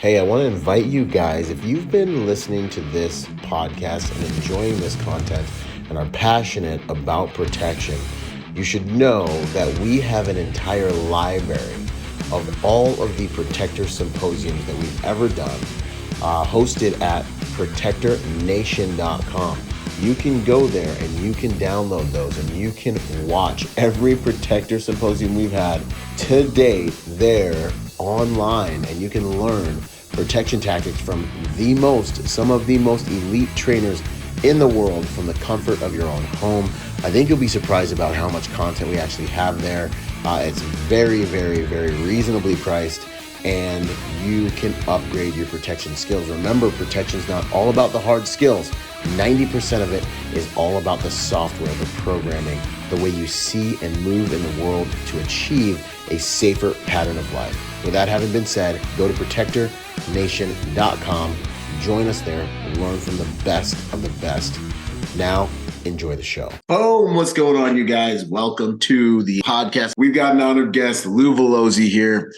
Hey, I want to invite you guys, if you've been listening to this podcast and enjoying this content and are passionate about protection, you should know that we have an entire library of all of the Protector Symposiums that we've ever done, hosted at protectornation.com. You can go there and you can download those and you can watch every Protector Symposium we've had to date there online, and you can learn protection tactics from some of the most elite trainers in the world from the comfort of your own home. I think you'll be surprised about how much content we actually have there. It's very, very, very reasonably priced, and you can upgrade your protection skills. Remember, protection is not all about the hard skills. 90% of it is all about the software, the programming, the way you see and move in the world to achieve a safer pattern of life. With that having been said, go to protectornation.com, join us there, and learn from the best of the best. Now, enjoy the show. Boom! What's going on, you guys? Welcome to the podcast. We've got an honored guest, Lou Valoze here.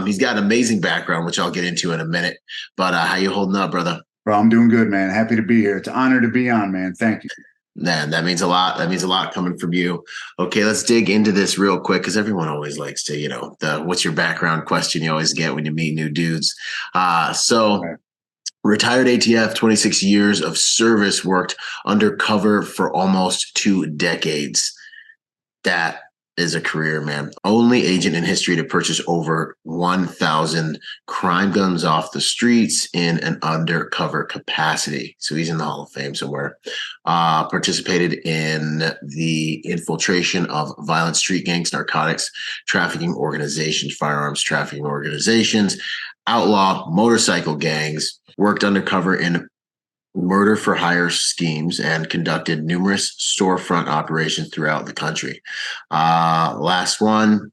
He's got an amazing background, which I'll get into in a minute. But how you holding up, brother? Bro, I'm doing good, man. Happy to be here. It's an honor to be on, man. Thank you. Man, that means a lot. That means a lot coming from you. Okay, let's dig into this real quick, because everyone always likes to, the what's your background question you always get when you meet new dudes. Retired ATF, 26 years of service, worked undercover for almost 2 decades. That is a career, man. Only agent in history to purchase over 1,000 crime guns off the streets in an undercover capacity. So he's in the Hall of Fame somewhere. Participated in the infiltration of violent street gangs, narcotics, trafficking organizations, firearms trafficking organizations, outlaw motorcycle gangs, worked undercover in murder for hire schemes, and conducted numerous storefront operations throughout the country. Last one,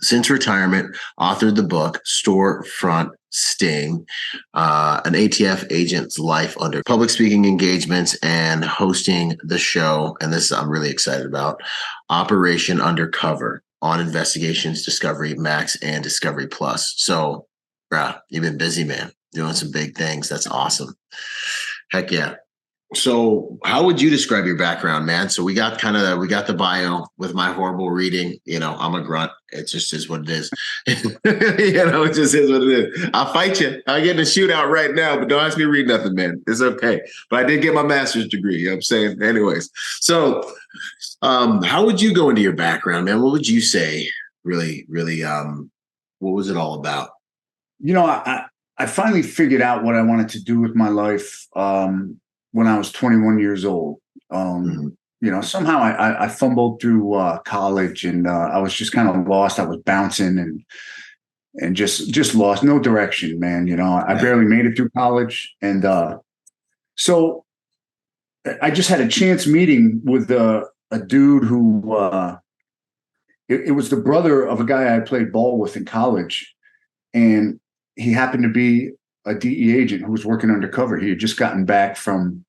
since retirement, authored the book Storefront Sting, an ATF Agents Life Undercover, public speaking engagements, and hosting the show, and this I'm really excited about, Operation Undercover on Investigations, Discovery Max, and Discovery Plus. So, you've been busy, man. Doing some big things. That's awesome. Heck yeah. So how would you describe your background, man? So we got the bio with my horrible reading. I'm a grunt. It just is what it is. It just is what it is. I'll fight you. I'll get in a shootout right now, but don't ask me to read nothing, man. It's okay. But I did get my master's degree. You know what I'm saying? Anyways. So how would you go into your background, man? What would you say really, what was it all about? I finally figured out what I wanted to do with my life when I was 21 years old. Somehow I fumbled through college, and I was just kind of lost. I was bouncing and just lost, no direction, man. I barely made it through college, and so I just had a chance meeting with a dude who it was the brother of a guy I played ball with in college, and he happened to be a DE agent who was working undercover. He had just gotten back from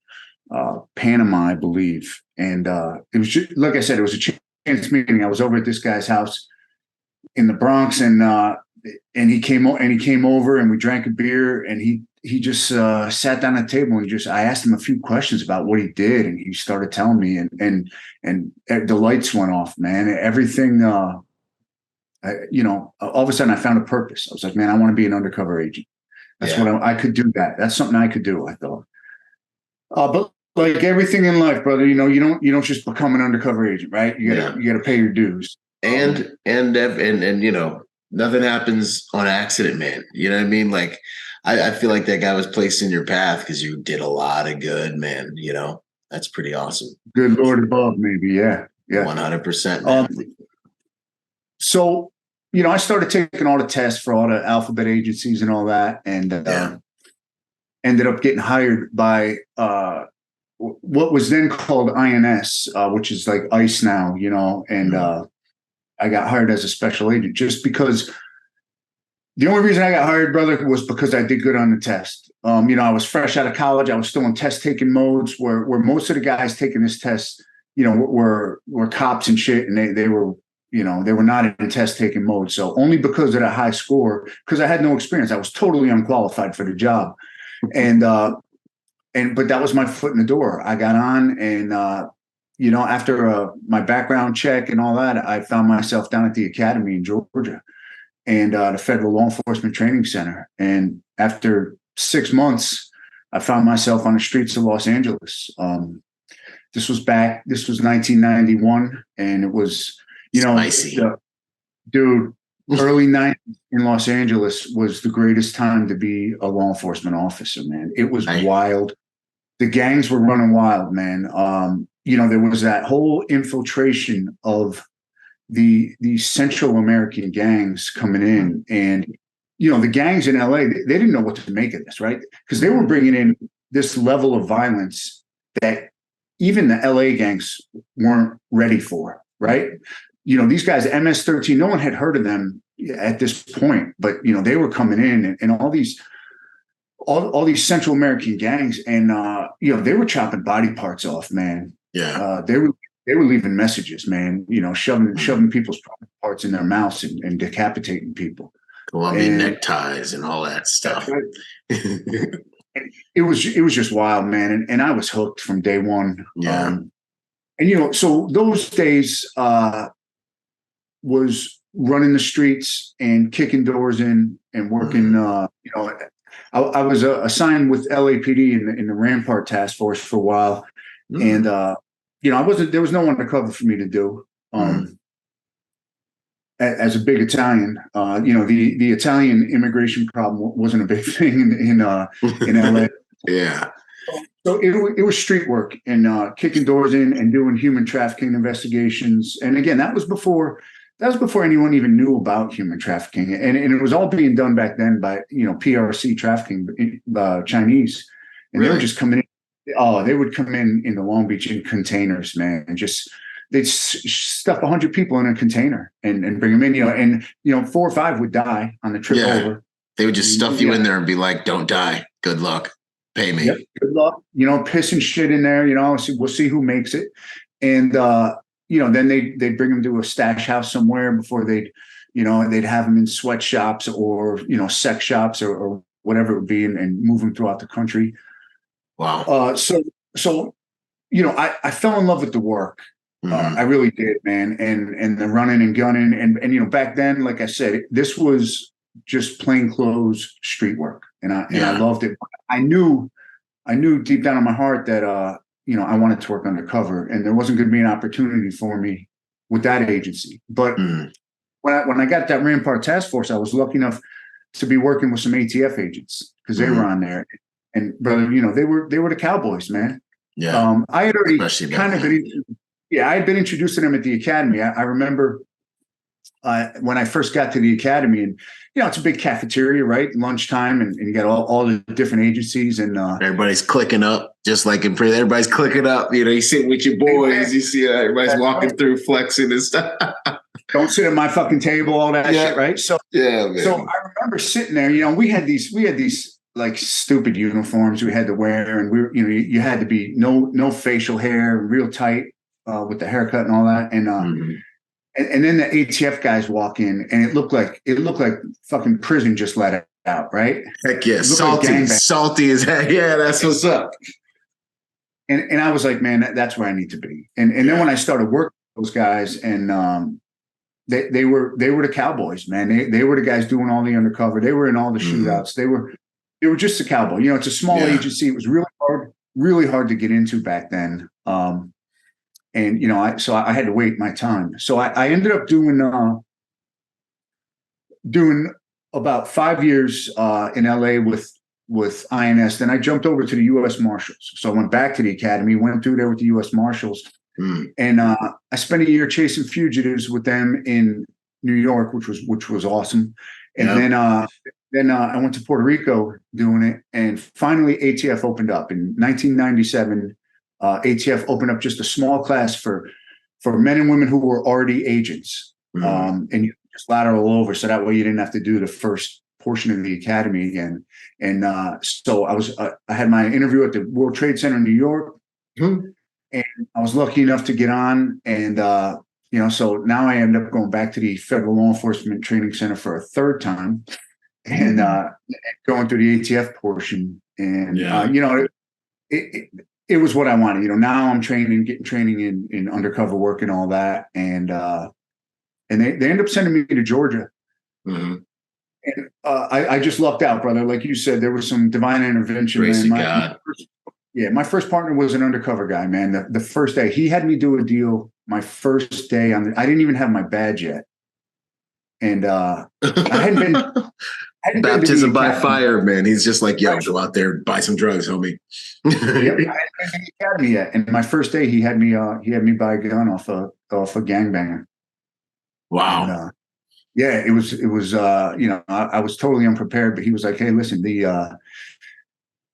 Panama, I believe. And it was just, like I said, it was a chance meeting. I was over at this guy's house in the Bronx, and he came over, and we drank a beer, and he just sat down at the table, and I asked him a few questions about what he did, and he started telling me, and the lights went off, man. Everything. All of a sudden I found a purpose. I was like, man, I want to be an undercover agent. That's what I could do that. That's something I could do, I thought. But like everything in life, brother, you don't just become an undercover agent, right? You gotta pay your dues. And nothing happens on accident, man. You know what I mean? Like, I feel like that guy was placed in your path because you did a lot of good, man. That's pretty awesome. Good Lord above, maybe. Yeah. 100%. So, I started taking all the tests for all the alphabet agencies and all that, and ended up getting hired by what was then called INS, which is like ICE now, and I got hired as a special agent just because the only reason I got hired, brother, was because I did good on the test. I was fresh out of college. I was still in test taking modes where most of the guys taking this test, were cops and shit, and they were they were not in test taking mode. So only because of that high score, because I had no experience, I was totally unqualified for the job. And but that was my foot in the door. I got on, and after my background check and all that, I found myself down at the academy in Georgia, and the Federal Law Enforcement Training Center. And after 6 months, I found myself on the streets of Los Angeles. This was 1991, and it was, Spicy. Dude, early 90s in Los Angeles was the greatest time to be a law enforcement officer, man. It was wild. The gangs were running wild, man. There was that whole infiltration of the Central American gangs coming in, and the gangs in LA, they didn't know what to make of this, right? Because they were bringing in this level of violence that even the LA gangs weren't ready for, right? These guys, MS-13, no one had heard of them at this point, but they were coming in, and all these Central American gangs, and they were chopping body parts off, man. Yeah, they were leaving messages, man. Shoving people's parts in their mouths and decapitating people. Colombian neckties and all that stuff. Right. It was just wild, man, and I was hooked from day one. Yeah, so those days was running the streets and kicking doors in and working. I was assigned with LAPD in the Rampart Task Force for a while, and there was no undercover for me to do. As a big Italian, the Italian immigration problem wasn't a big thing in LA. Yeah. So it was street work and kicking doors in and doing human trafficking investigations. And again, that was before anyone even knew about human trafficking, and it was all being done back then by PRC trafficking, Chinese, and really? They were just coming in. Oh, they would come in the Long Beach in containers, man, and they'd stuff 100 people in a container and bring them in, and 4 or 5 would die on the trip over. They would just stuff you in there and be like, "Don't die. Good luck. Pay me." Yep, good luck. Piss and shit in there. We'll see who makes it. And then they'd bring them to a stash house somewhere before they'd have them in sweatshops or sex shops or whatever it would be, and move them throughout the country. Wow. So I fell in love with the work. I really did, man. And the running and gunning, and back then, like I said, this was just plain clothes street work, and I loved it. I knew deep down in my heart that I wanted to work undercover, and there wasn't going to be an opportunity for me with that agency. But when I got that Rampart Task Force, I was lucky enough to be working with some ATF agents because they were on there, and brother, they were the cowboys, man. Yeah, I had already kind of been. I had been introduced to them at the academy. I remember when I first got to the academy, and it's a big cafeteria, right? Lunchtime, and you got all the different agencies, and everybody's clicking up, just like in prison. Everybody's clicking up. You sit with your boys. You see everybody's walking through, flexing and stuff. Don't sit at my fucking table, all that shit, right? So man. So I remember sitting there. We had these like stupid uniforms we had to wear, and you had to be no facial hair, real tight. With the haircut and all that, and then the ATF guys walk in, and it looked like fucking prison just let it out, right? Heck yeah, salty as heck. Yeah, that's what's up. And I was like, man, that's where I need to be. And then when I started working with those guys, and they were the cowboys, man. They were the guys doing all the undercover. They were in all the shootouts. They were just a cowboy. It's a small agency. It was really hard to get into back then. And I had to wait my time. So I ended up doing about 5 years in LA with INS. Then I jumped over to the U.S. Marshals. So I went back to the academy, went through there with the U.S. Marshals, and I spent a year chasing fugitives with them in New York, which was awesome. And then I went to Puerto Rico doing it, and finally ATF opened up in 1997. ATF opened up just a small class for men and women who were already agents, and you just lateral over, so that way you didn't have to do the first portion of the academy again. And so I had my interview at the World Trade Center in New York, and I was lucky enough to get on, and so now I end up going back to the Federal Law Enforcement Training Center for a third time, and going through the ATF portion. And it was what I wanted. Now I'm getting training in undercover work and all that. And they end up sending me to Georgia. Mm-hmm. And I just lucked out, brother. Like you said, there was some divine intervention. Grace of God. My first partner was an undercover guy, man. The first day he had me do a deal. My first day I didn't even have my badge yet, and I hadn't been baptism by fire, man. He's just like, yo, go out there, buy some drugs, homie. I hadn't been in the academy yet, and my first day he had me buy a gun off a gangbanger. Wow. And, it was I was totally unprepared, but he was like, hey, listen,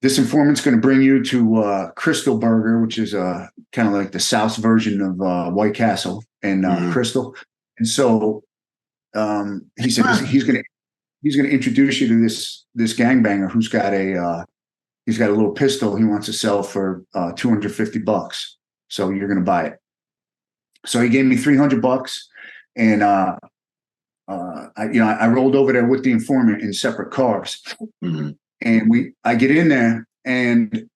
this informant's going to bring you to Crystal Burger, which is kind of like the South version of White Castle and Crystal. And so he said he's going to introduce you to this gangbanger who's got a little pistol he wants to sell for $250. So you're going to buy it. So he gave me $300, and I rolled over there with the informant in separate cars. Mm-hmm. And I get in there, and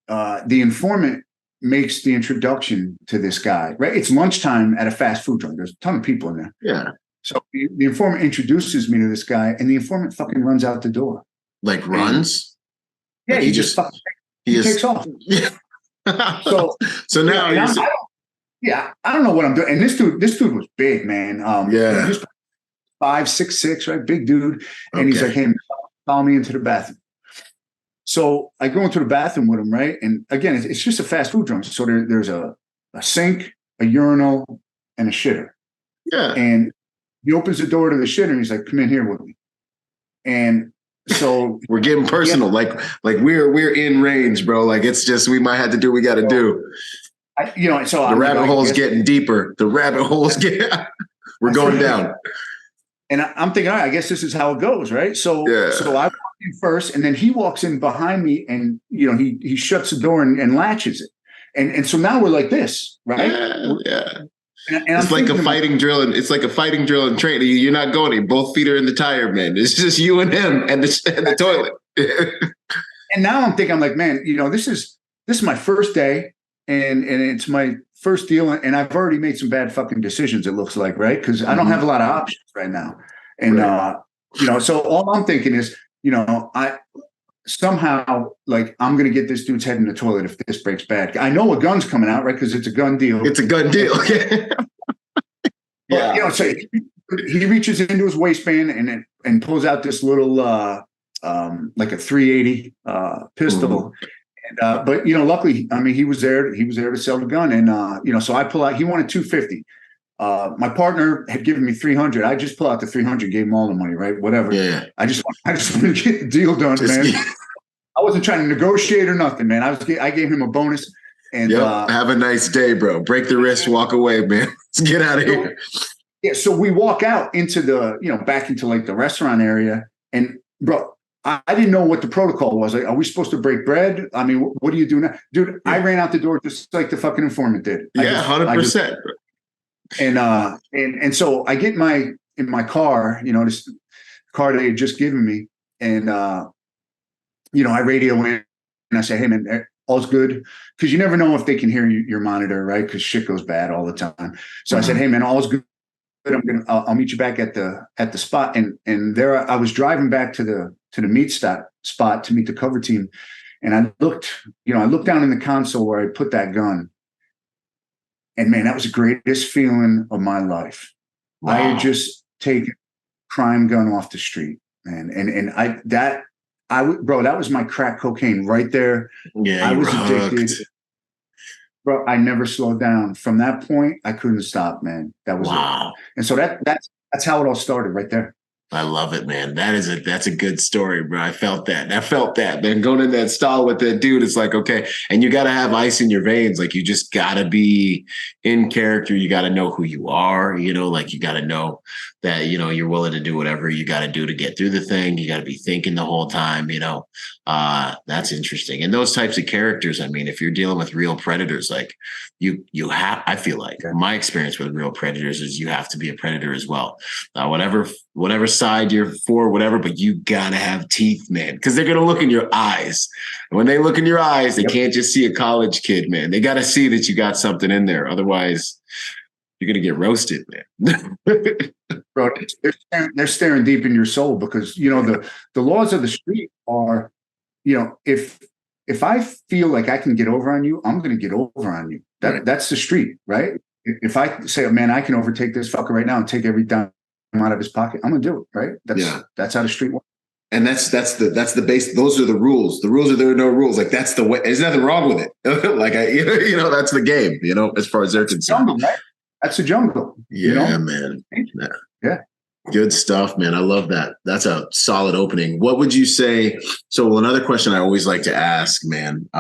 the informant makes the introduction to this guy, right? It's lunchtime at a fast food joint. There's a ton of people in there. Yeah. So the informant introduces me to this guy, and the informant fucking runs out the door. Like runs? Yeah, like he just takes off. Yeah. so now I don't know what I'm doing. And this dude was big, man. He was 5'6", right? Big dude. And he's like, hey, follow me into the bathroom. So I go into the bathroom with him, right? And again, it's just a fast food joint. So there's a sink, a urinal, and a shitter. Yeah. And he opens the door to the shitter, and he's like, come in here with me. And so we're getting personal. Like we're in range, bro. Like it's just, we might have to do what we got to do. So the rabbit hole's getting deeper. The rabbit hole's we're going down. And I'm thinking, all right, I guess this is how it goes, right? So I walk in first, and then he walks in behind me, and he shuts the door and latches it, and so now we're like this, right? Yeah. And it's like a fighting drill, and it's like a fighting drill and training. You're not going in. Both feet are in the tire, man. It's just you and him and the toilet. And now I'm like, man, this is my first day, and it's my first deal, and I've already made some bad fucking decisions, it looks like, right? Because I don't have a lot of options right now. And, so all I'm thinking is, I somehow, like, I'm going to get this dude's head in the toilet if this breaks bad. I know a gun's coming out, right? Because it's a gun deal. It's a gun deal. Yeah. So he reaches into his waistband and pulls out this little, like a 380 pistol. Mm-hmm. But luckily, I mean, he was there to sell the gun. And so I pull out, he wanted $250. My partner had given me $300. I just pull out the $300, gave him all the money, right? Whatever. Yeah. I just wanted to get the deal done, man. I wasn't trying to negotiate or nothing, man. I gave him a bonus. And have a nice day, bro. Break the wrist, walk away, man. Let's get out of here. Yeah. So we walk out into back into like the restaurant area, and bro, I didn't know what the protocol was. Like, are we supposed to break bread? I mean, what do you do now? Dude, I ran out the door just like the fucking informant did. Yeah, 100%. And so I get in my car, this car they had just given me. And, I radio in and I say, hey, man, all's good. Because you never know if they can hear your monitor, right? Because shit goes bad all the time. So I said, hey, man, all's good. I'll meet you back at the spot. And there I was driving back to the meat spot to meet the cover team. And I looked down in the console where I put that gun. And man, that was the greatest feeling of my life. Wow. I had just taken a crime gun off the street, man. And that was my crack cocaine right there. Yeah, I was addicted. Bro, I never slowed down. From that point, I couldn't stop, man. That was it. And so that's how it all started right there. I love it, man. That's a good story, bro. I felt that. Man. Going in that stall with that dude, it's like, okay. And you gotta have ice in your veins. Like you just gotta be in character. You gotta know who you are, like you gotta know that, you're willing to do whatever you gotta do to get through the thing. You gotta be thinking the whole time, that's interesting. And those types of characters, I mean, if you're dealing with real predators, like you have, I feel like my experience with real predators is you have to be a predator as well. Whatever side you're for, whatever, but you gotta have teeth, man, because they're gonna look in your eyes. And when they look in your eyes, they can't just see a college kid, man. They gotta see that you got something in there. Otherwise, you're gonna get roasted, man. Bro, they're staring deep in your soul because the laws of the street are, if I feel like I can get over on you, I'm gonna get over on you. That's the street, right? If I say, man, I can overtake this fucker right now and take every dime out of his pocket, I'm gonna do it, right? That's how the street works. And that's the base. Those are the rules. The rules are there are no rules. Like that's the way. There's nothing wrong with it. Like that's the game. As far as they're concerned. Jungle, right? That's the jungle. Yeah, man. Yeah. Good stuff, man. I love that. That's a solid opening. What would you say? So another question I always like to ask, man.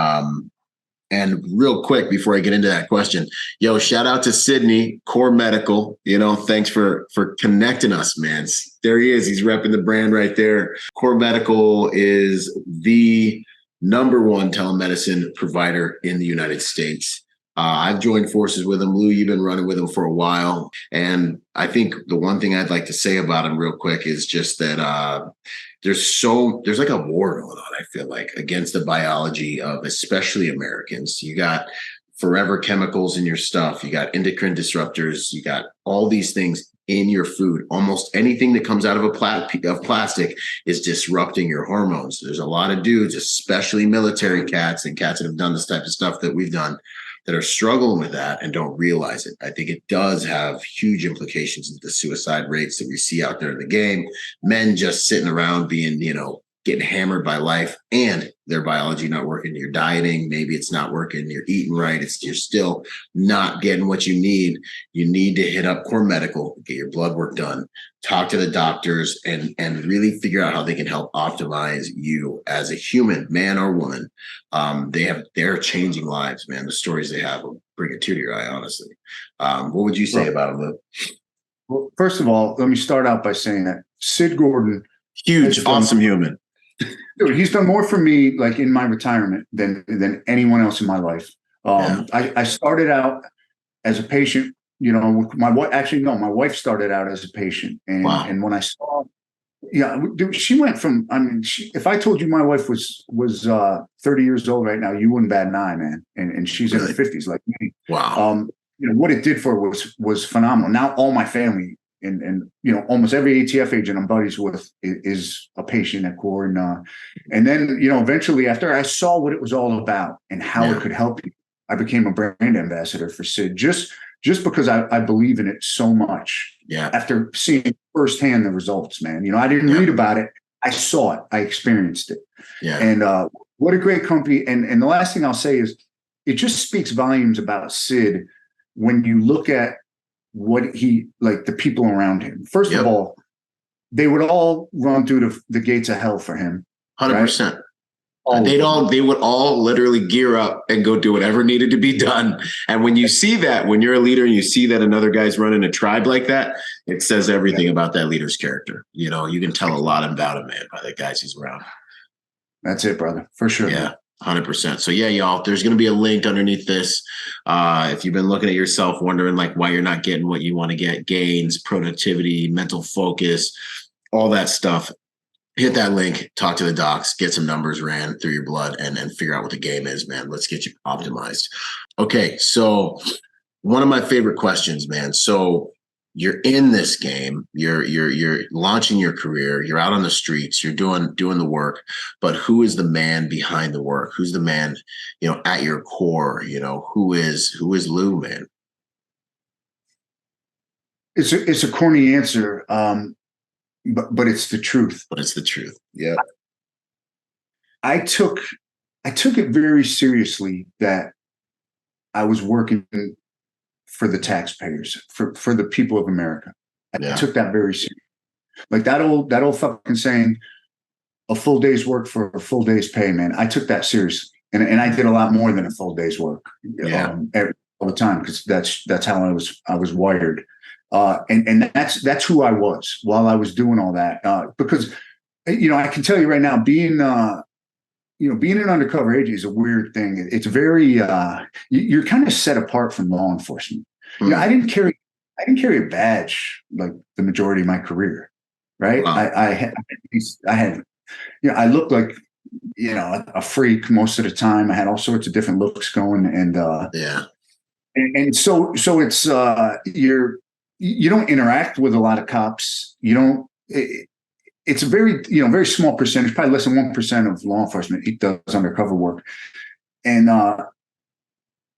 And real quick before I get into that question, shout out to Sydney, Core Medical. Thanks for connecting us, man. There he is. He's repping the brand right there. Core Medical is the #1 telemedicine provider in the United States. I've joined forces with him. Lou, you've been running with him for a while. And I think the one thing I'd like to say about him real quick is just that there's like a war going on, I feel like, against the biology of especially Americans. You got forever chemicals in your stuff. You got endocrine disruptors. You got all these things in your food. Almost anything that comes out of plastic is disrupting your hormones. There's a lot of dudes, especially military cats and cats that have done this type of stuff that we've done, that are struggling with that and don't realize it. I think it does have huge implications into the suicide rates that we see out there in the game. Men just sitting around being, getting hammered by life and their biology not working. You're dieting, maybe it's not working. You're eating right. You're still not getting what you need. You need to hit up Core Medical, get your blood work done, talk to the doctors, and really figure out how they can help optimize you as a human, man or woman. They're changing lives, man. The stories they have will bring a tear to your eye, honestly. What would you say about them, Lou? Well, first of all, let me start out by saying that Sid Gordon, huge, awesome human. Dude, he's done more for me, like in my retirement, than anyone else in my life. I started out as a patient. My wife. Actually, no, my wife started out as a patient, and when I saw, dude, she went from. I mean, if I told you my wife was 30 years old right now, you wouldn't bat an eye, man. And she's in her 50s, like me. Wow. What it did for her was phenomenal. Now all my family. And almost every ATF agent I'm buddies with is a patient at Core, and then eventually after I saw what it was all about and how it could help you, I became a brand ambassador for Sid just because I believe in it so much. Yeah. After seeing firsthand the results, man. I didn't read about it. I saw it. I experienced it. Yeah. And what a great company. And the last thing I'll say is it just speaks volumes about Sid when you look at what the people around him. First of all, they would all run through the gates of hell for him. 100%. Right? They would all literally gear up and go do whatever needed to be done. And when you see that, when you're a leader and you see that another guy's running a tribe like that, it says everything about that leader's character. You can tell a lot about him, man, by the guys he's around. That's it, brother. For sure. Yeah. Man. 100%. So y'all, there's going to be a link underneath this. If you've been looking at yourself, wondering why you're not getting what you want to get, gains, productivity, mental focus, all that stuff, hit that link, talk to the docs, get some numbers ran through your blood and figure out what the game is, man. Let's get you optimized. Okay. So one of my favorite questions, man. So you're in this game, you're launching your career, you're out on the streets, you're doing the work, but who is the man behind the work? Who's the man, at your core? Who is Lou, man? It's a corny answer, but it's the truth. But it's the truth. Yeah. I took it very seriously that I was working for the taxpayers, for the people of America. I took that very seriously. Like that old fucking saying, a full day's work for a full day's pay, man. I took that seriously. And I did a lot more than a full day's work all the time, because that's how I was wired. And that's who I was while I was doing all that. Because, I can tell you right now, being an undercover agent is a weird thing. It's very, you're kind of set apart from law enforcement. I didn't carry a badge like the majority of my career. Right. Wow. I had, I looked like, a freak most of the time. I had all sorts of different looks going, and so it's you don't interact with a lot of cops. You don't. It's a very very small percentage, probably less than 1% of law enforcement does undercover work, and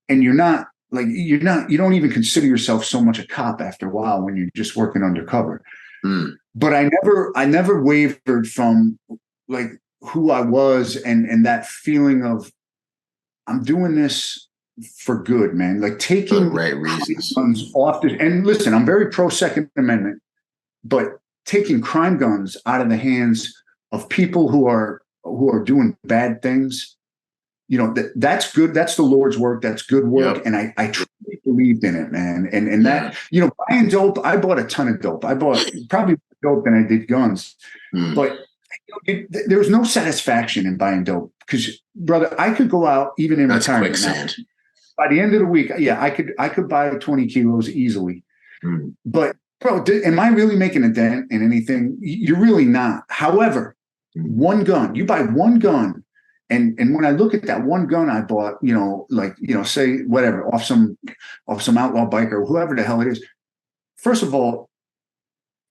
you don't even consider yourself so much a cop after a while when you're just working undercover. But I never wavered from like who I was and that feeling of I'm doing this for good, man. Like taking right reasons guns off and listen, I'm very pro Second Amendment, but taking crime guns out of the hands of people who are doing bad things, that's good. That's the Lord's work. That's good work. Yep. And I truly believed in it, man. And that, buying dope, I bought a ton of dope. I bought probably more dope than I did guns, but there was no satisfaction in buying dope because, brother, I could go out even in retirement now. By the end of the week, I could buy 20 kilos easily. But bro, am I really making a dent in anything? You're really not. However, one gun, you buy one gun, and when I look at that one gun I bought, say whatever off some outlaw biker or whoever the hell it is. First of all,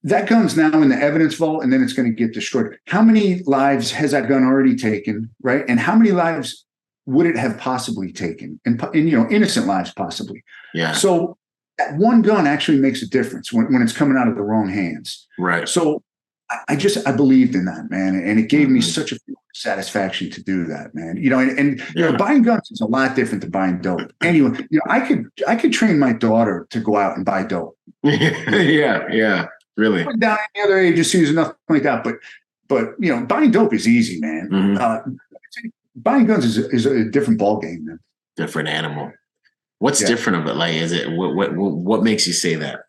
that gun's now in the evidence vault, and then it's going to get destroyed. How many lives has that gun already taken, right? And how many lives would it have possibly taken? And innocent lives possibly. Yeah. So that one gun actually makes a difference when it's coming out of the wrong hands. Right. So I believed in that, man, and it gave me such a satisfaction to do that, man. Buying guns is a lot different than buying dope. Anyway, I could train my daughter to go out and buy dope. Yeah. Really? Down in the other agencies and nothing like that. But buying dope is easy, man. Buying guns is a different ballgame, man. Different animal. What's different of it? Like, is it what makes you say that?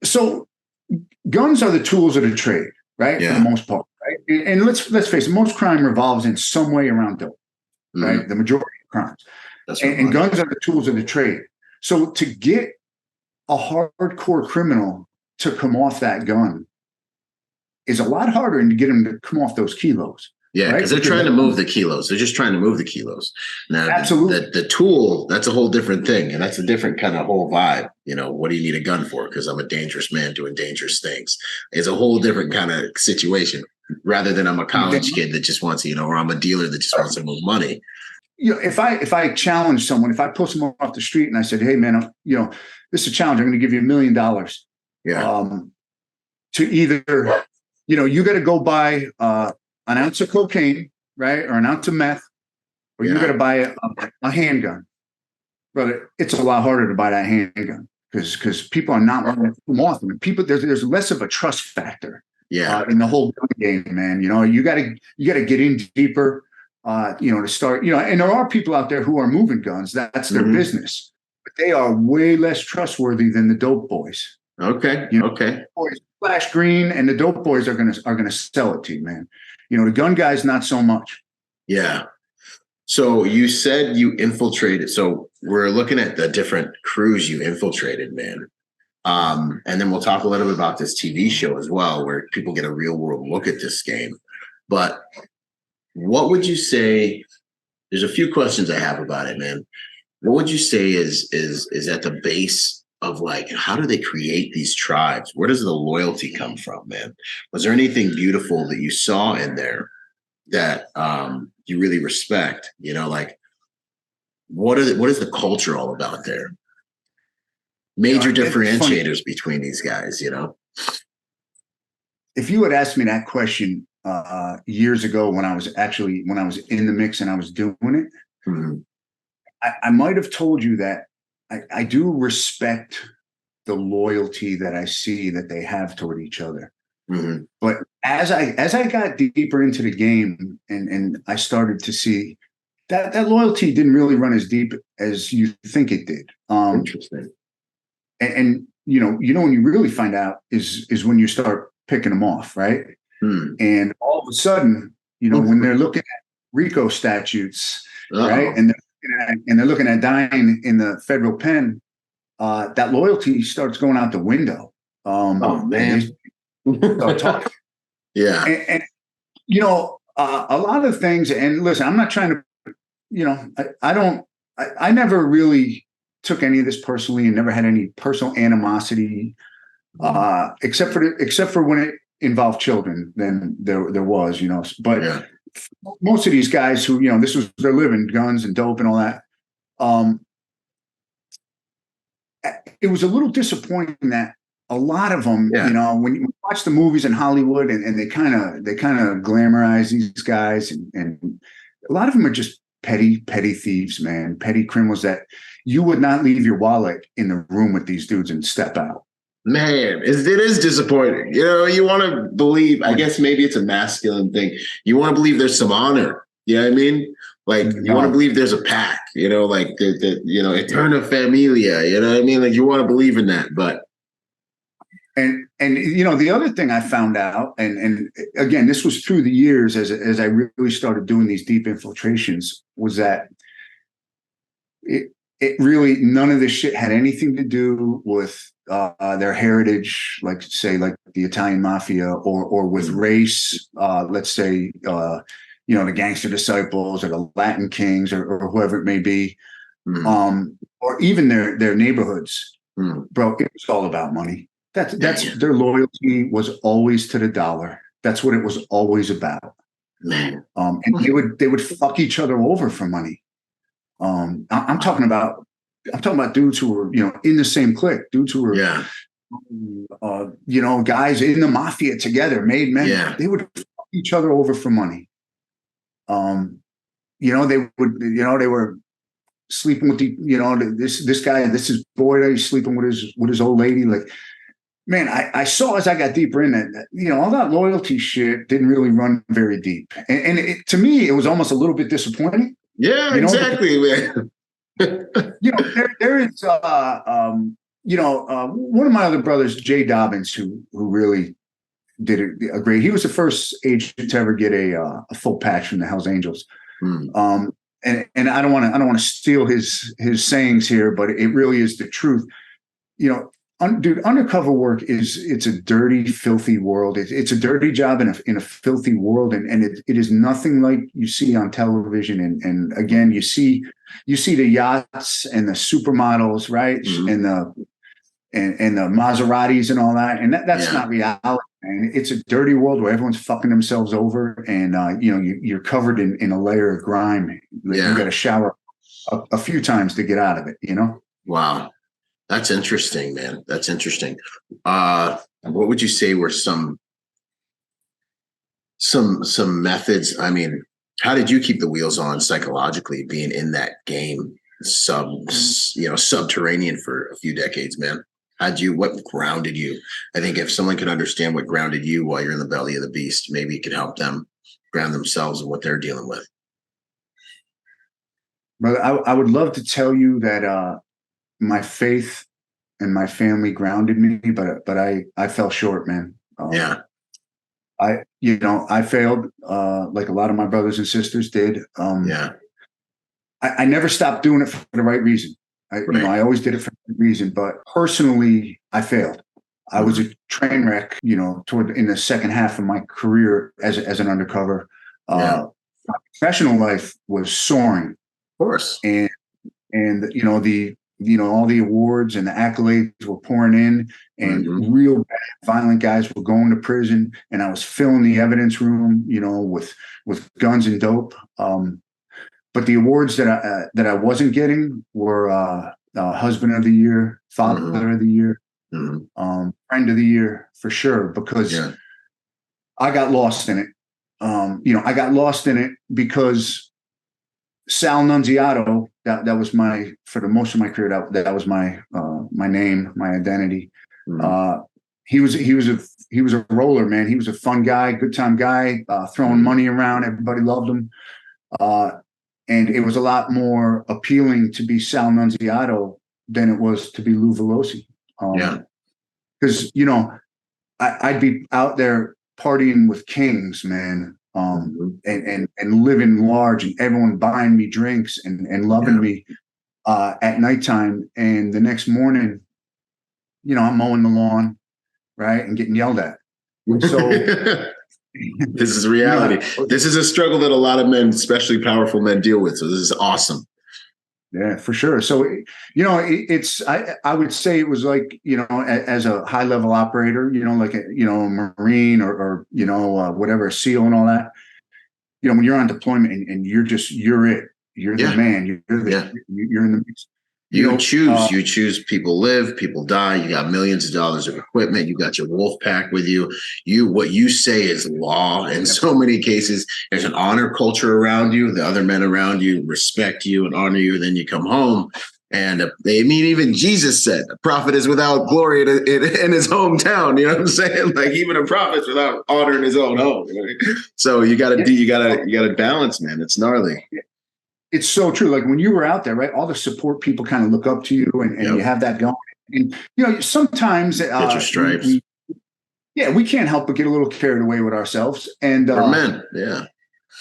So guns are the tools of the trade, right? Yeah. For the most part, right? And let's face it, most crime revolves in some way around dope, right? The majority of crimes. And guns are the tools of the trade. So to get a hardcore criminal to come off that gun is a lot harder than to get him to come off those kilos. Yeah, because they're trying to move the kilos. They're just trying to move the kilos. Now, absolutely. The tool, that's a whole different thing. And that's a different kind of whole vibe. What do you need a gun for? Because I'm a dangerous man doing dangerous things. It's a whole different kind of situation rather than I'm a college kid that just wants, or I'm a dealer that just wants to move money. If I challenge someone, if I pull someone off the street and I said, hey, man, this is a challenge. I'm going to give you $1 million. Yeah. To either, you got to go buy an ounce of cocaine, right, or an ounce of meth, or you got to buy a handgun, brother. It's a lot harder to buy that handgun because people are not wanting to come off them. People, there's less of a trust factor. Yeah. In the whole gun game, man. You got to get in deeper. To start. And there are people out there who are moving guns. That's their business. But they are way less trustworthy than the dope boys. Okay. Okay. Boys flash green, and the dope boys are gonna sell it to you, man. The gun guys not so much. Yeah. So you said you infiltrated. So we're looking at the different crews you infiltrated, man. And then we'll talk a little bit about this TV show as well, where people get a real world look at this game. But what would you say? There's a few questions I have about it, man. What would you say is at the base of, like, how do they create these tribes? Where does the loyalty come from, man? Was there anything beautiful that you saw in there that you really respect? Like, what is the culture all about there? Major differentiators between these guys, If you had asked me that question years ago when I was in the mix and I was doing it, I might have told you that I do respect the loyalty that I see that they have toward each other. Mm-hmm. But as I got deeper into the game and I started to see that loyalty didn't really run as deep as you think it did. Interesting. And when you really find out is when you start picking them off, right? And all of a sudden, when they're looking at RICO statutes, right, and they're looking at dying in the federal pen, that loyalty starts going out the window. Oh man, start talking. Yeah, and a lot of things. And listen, I'm not trying to, I never really took any of this personally, and never had any personal animosity, except for when it involved children. Then there was, but yeah. Most of these guys who, this was their living, guns and dope and all that. It was a little disappointing that a lot of them, when you watch the movies in Hollywood and they kind of glamorize these guys, and a lot of them are just petty thieves, man, petty criminals that you would not leave your wallet in the room with these dudes and step out. Man, it is disappointing. You want to believe, I guess maybe it's a masculine thing. You want to believe there's some honor. You know what I mean? Like, you want to believe there's a pack, like the eterna familia, you know what I mean? Like, you want to believe in that, but. And the other thing I found out, and again, this was through the years as I really started doing these deep infiltrations, was that it really, none of this shit had anything to do with their heritage, like say like the Italian mafia, or with race, let's say the Gangster Disciples or the Latin Kings or whoever it may be, or even their neighborhoods. Bro, it was all about money. That's their loyalty was always to the dollar. That's what it was always about. Man. And they would fuck each other over for money. I'm talking about dudes who were, in the same clique, dudes who were, guys in the mafia together, made men. Yeah. They would fuck each other over for money. They were sleeping with this guy, this is boy, he's sleeping with his old lady. Like, man, I saw as I got deeper in that, all that loyalty shit didn't really run very deep. And to me, it was almost a little bit disappointing. Yeah, exactly, man. There is, one of my other brothers, Jay Dobbins, who really did a great. He was the first agent to ever get a full patch from the Hells Angels. And I don't want to steal his sayings here, but it really is the truth. Dude, undercover work it's a dirty, filthy world. It's a dirty job in a filthy world, and it is nothing like you see on television. And again, you see the yachts and the supermodels, right? And the Maseratis and all that. And that's not reality. And it's a dirty world where everyone's fucking themselves over, and you're covered in a layer of grime. You got to shower a few times to get out of it. Wow. That's interesting, man. That's interesting. What would you say were some methods? I mean, how did you keep the wheels on psychologically, being in that game, subterranean for a few decades, man? What grounded you? I think if someone could understand what grounded you while you're in the belly of the beast, maybe it could help them ground themselves in what they're dealing with. Brother, I would love to tell you that my faith and my family grounded me, but I fell short, man. I failed like a lot of my brothers and sisters did. I never stopped doing it for the right reason. I always did it for the right reason, but personally, I failed. I was a train wreck, in the second half of my career as an undercover. My professional life was soaring. Of course. And all the awards and the accolades were pouring in, and real bad, violent guys were going to prison, and I was filling the evidence room, with guns and dope. But the awards that I wasn't getting were husband of the year, father of the year, friend of the year, for sure, because I got lost in it. I got lost in it because Sal Nunziato, that was my, for the most of my career, that was my my name, my identity. He was a roller, man. He was a fun guy, good time guy, throwing money around. Everybody loved him. And it was a lot more appealing to be Sal Nunziato than it was to be Lou Valoze. Because, you know, I'd be out there partying with kings, man, and living large, and everyone buying me drinks and loving me at nighttime. And the next morning, you know, I'm mowing the lawn, right, and getting yelled at. So this is reality. You know, this is a struggle that a lot of men, especially powerful men, deal with. So this is awesome. Yeah, for sure. So, you know, I would say it was like, you know, as a high level operator, you know, like, you know, a Marine or you know, whatever, a SEAL and all that, you know, when you're on deployment and you're the man, you're in the mix. You choose people live, people die. You got millions of dollars of equipment. You got your wolf pack with you. What you say is law in so many cases. There's an honor culture around you. The other men around you respect you and honor you. Then you come home. And even Jesus said, a prophet is without glory in his hometown. You know what I'm saying? Like even a prophet's without honor in his own home. Right? So you got to balance, man. It's gnarly. It's so true. Like when you were out there, right? All the support people kind of look up to you, and you have that going. And you know, sometimes get your stripes. We can't help but get a little carried away with ourselves. And we're men,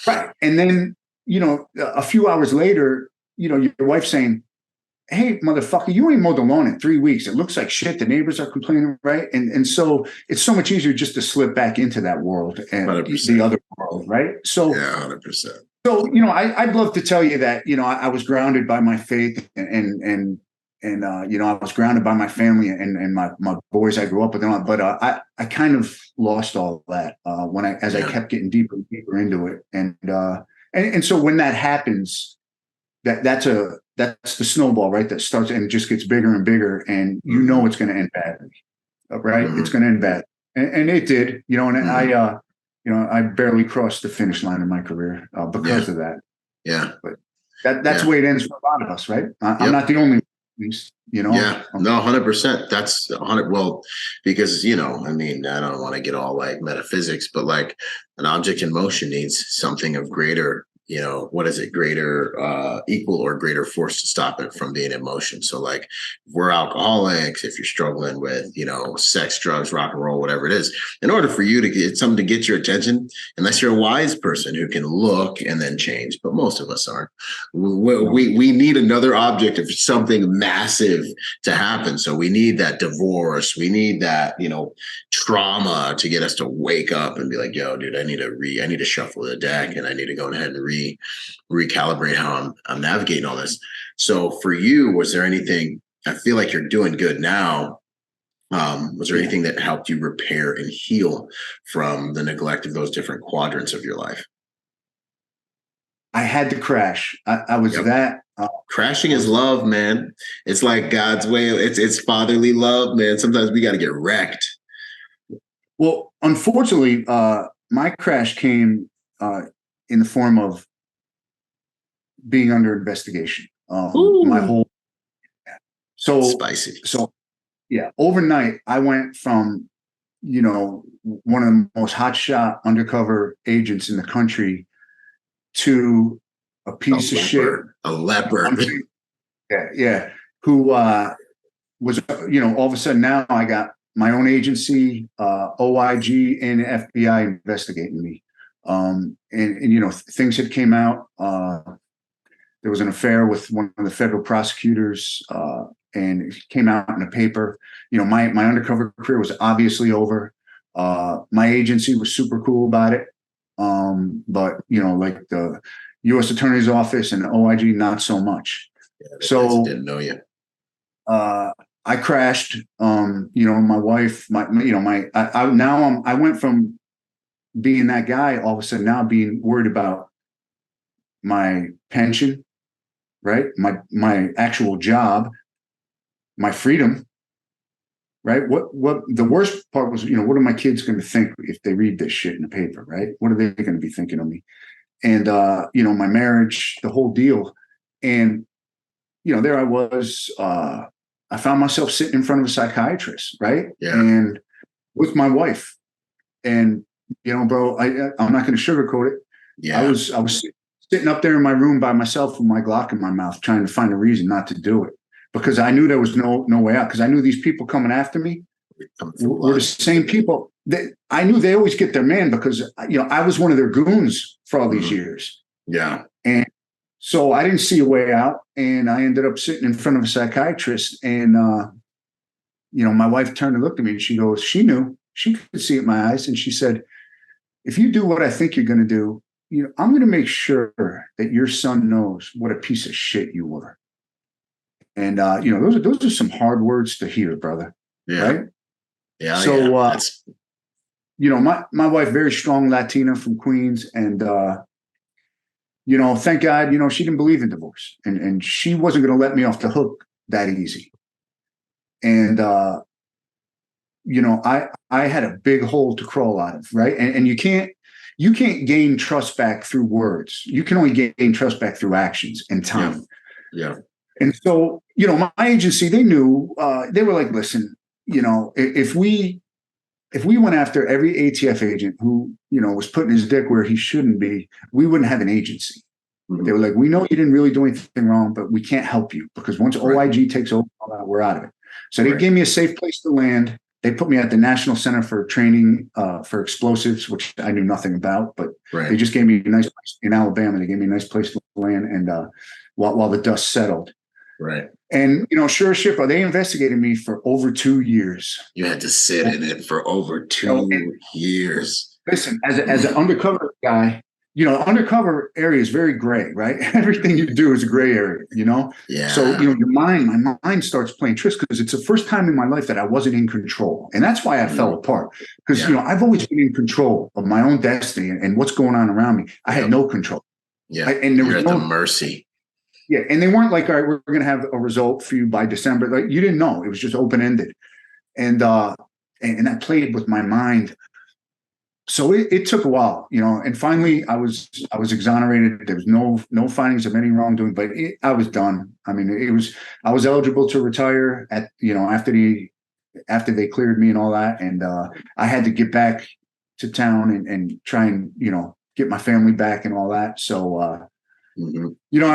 right. And then you know, a few hours later, you know, your wife's saying, "Hey, motherfucker, you ain't mowed the lawn in 3 weeks. It looks like shit. The neighbors are complaining, right?" And so it's so much easier just to slip back into that world and 100%. The other world, right? So 100%. So, you know, I'd love to tell you that, you know, I was grounded by my faith and you know, I was grounded by my family and my boys I grew up with, but I kind of lost all that as I kept getting deeper and deeper into it. And so when that happens, that's the snowball, right? That starts and just gets bigger and bigger, and you know it's going to end badly, right? It's going to end bad, and it did, you know, and you know, I barely crossed the finish line in my career because of that. Yeah. But that's the way it ends for a lot of us, right? I'm not the only one, you know? Yeah. No, 100%. That's 100. Well, because, you know, I mean, I don't want to get all like metaphysics, but like an object in motion needs something of greater, you know, what is it? Greater, equal or greater force to stop it from being in motion. So like if we're alcoholics, if you're struggling with, you know, sex, drugs, rock and roll, whatever it is, in order for you to get something to get your attention, unless you're a wise person who can look and then change, but most of us aren't, we need another object of something massive to happen. So we need that divorce. We need that, you know, trauma to get us to wake up and be like, yo, dude, I need to shuffle the deck, and I need to go ahead and recalibrate how I'm navigating all this. So for you, was there anything? I feel like you're doing good now. Was there anything that helped you repair and heal from the neglect of those different quadrants of your life? I had to crash. I was that. Crashing is love, man. It's like God's way. It's fatherly love, man. Sometimes we got to get wrecked. Well, unfortunately, my crash came in the form of being under investigation. My whole spicy. So yeah, overnight I went from, you know, one of the most hotshot undercover agents in the country to a piece of shit, a leper. Yeah. Who was, you know, all of a sudden now I got my own agency, OIG and FBI investigating me. And you know, things had came out. There was an affair with one of the federal prosecutors, and it came out in a paper. You know, my undercover career was obviously over. My agency was super cool about it. But you know, like the U.S. Attorney's Office and OIG, not so much. Yeah, so didn't know you. I crashed. You know, my wife, I went from being that guy all of a sudden now being worried about my pension, right? My actual job, my freedom, right? What the worst part was, you know, what are my kids going to think if they read this shit in the paper, right? What are they going to be thinking of me? and my marriage, the whole deal. And there I was. I found myself sitting in front of a psychiatrist, right? Yeah. And with my wife, and bro, I'm not going to sugarcoat it. Yeah. I was sitting up there in my room by myself with my Glock in my mouth, trying to find a reason not to do it, because I knew there was no way out. Because I knew these people coming after me were the same people that I knew they always get their man, because I was one of their goons for all these years. Yeah. And so I didn't see a way out, and I ended up sitting in front of a psychiatrist. And my wife turned and looked at me, and she goes, she knew, she could see it in my eyes, and she said, if you do what I think you're going to do, I'm going to make sure that your son knows what a piece of shit you were. And those are some hard words to hear, brother. Yeah. Right? Yeah. So my wife, very strong Latina from Queens, and thank God, she didn't believe in divorce, and she wasn't going to let me off the hook that easy. And I had a big hole to crawl out of, right? And you can't gain trust back through words. You can only gain trust back through actions and time. Yeah. And so, my agency, they knew, they were like, listen, if we went after every ATF agent who, was putting his dick where he shouldn't be, we wouldn't have an agency. Mm-hmm. They were like, we know you didn't really do anything wrong, but we can't help you, because once OIG takes over, we're out of it. So they gave me a safe place to land. They put me at the National Center for Training for Explosives, which I knew nothing about, but they just gave me a nice place in Alabama. They gave me a nice place to land, and while the dust settled. Right. And, sure as shit, they investigated me for over 2 years. You had to sit in it for over 2 years. Listen, as an undercover guy, undercover area is very gray, right? Everything you do is a gray area, Yeah. So, my mind starts playing tricks, because it's the first time in my life that I wasn't in control. And that's why I fell apart. Because, I've always been in control of my own destiny and what's going on around me. I had no control. Yeah. And there was at the mercy. Yeah. And they weren't like, all right, we're going to have a result for you by December. Like, you didn't know. It was just open-ended. And that played with my mind. So it took a while, and finally I was exonerated. There was no findings of any wrongdoing, but I was done. I mean, I was eligible to retire at, after they cleared me and all that. And I had to get back to town and try and, get my family back and all that. So, I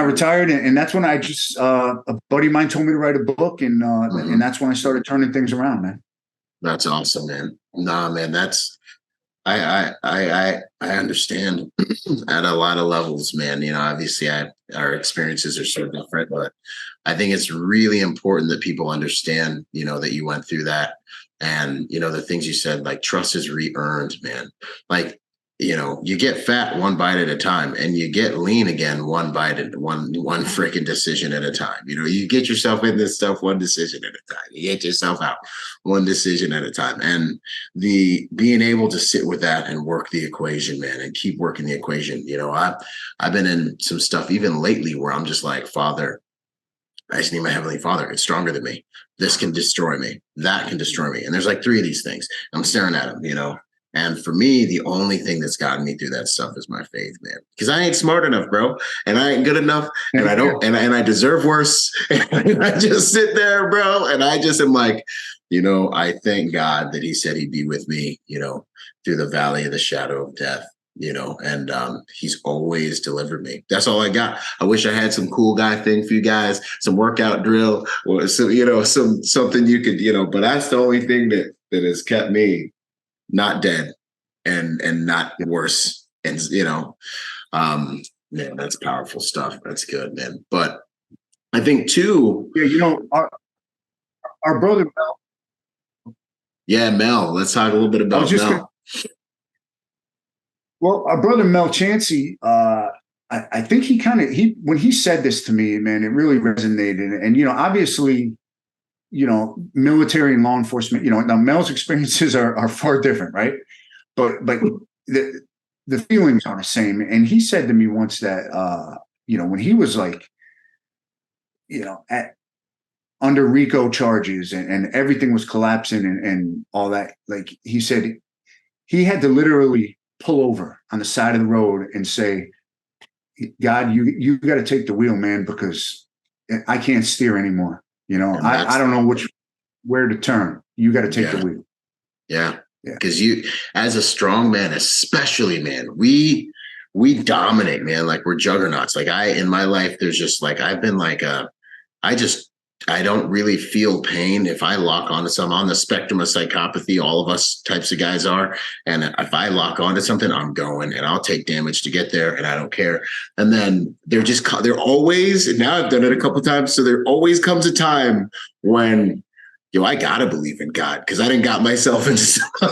retired, and that's when I just, a buddy of mine told me to write a book, and that's when I started turning things around, man. That's awesome, man. Nah, man, I understand at a lot of levels, man. Obviously our experiences are so different, but I think it's really important that people understand, that you went through that, and, the things you said, like trust is re-earned, man. Like, you get fat one bite at a time, and you get lean again one bite at one freaking decision at a time. You get yourself in this stuff one decision at a time. You get yourself out one decision at a time. And the being able to sit with that and work the equation, man, and keep working the equation. I've been in some stuff even lately where I'm just like, Father, I just need my Heavenly Father. It's stronger than me. This can destroy me. That can destroy me. And there's like 3 of these things. I'm staring at them, And for me, the only thing that's gotten me through that stuff is my faith, man. Because I ain't smart enough, bro, and I ain't good enough, and I don't, and I deserve worse. And I just sit there, bro, and I just am like, I thank God that He said He'd be with me, through the valley of the shadow of death, and He's always delivered me. That's all I got. I wish I had some cool guy thing for you guys, some workout drill, or something you could, but that's the only thing that has kept me not dead and not worse. And, man, that's powerful stuff. That's good, man. But I think too. Yeah, our brother Mel. Yeah, Mel. Let's talk a little bit about Mel. Well, our brother Mel Chancey, I think when he said this to me, man, it really resonated. And, obviously, military and law enforcement, now Mel's experiences are far different, right? But the feelings are the same. And he said to me once that, when he was like, under RICO charges and everything was collapsing and all that, like he said, he had to literally pull over on the side of the road and say, God, you got to take the wheel, man, because I can't steer anymore. I don't know where to turn. You got to take the wheel. Yeah. Because you, as a strong man, especially, man, we dominate, man. Like, we're juggernauts. Like, in my life, there's just like, I've been like I don't really feel pain if I lock onto something. On the spectrum of psychopathy, all of us types of guys are. And if I lock onto something, I'm going, and I'll take damage to get there, and I don't care. And then they're always, and now I've done it a couple of times. So there always comes a time when, I gotta believe in God, because I didn't got myself into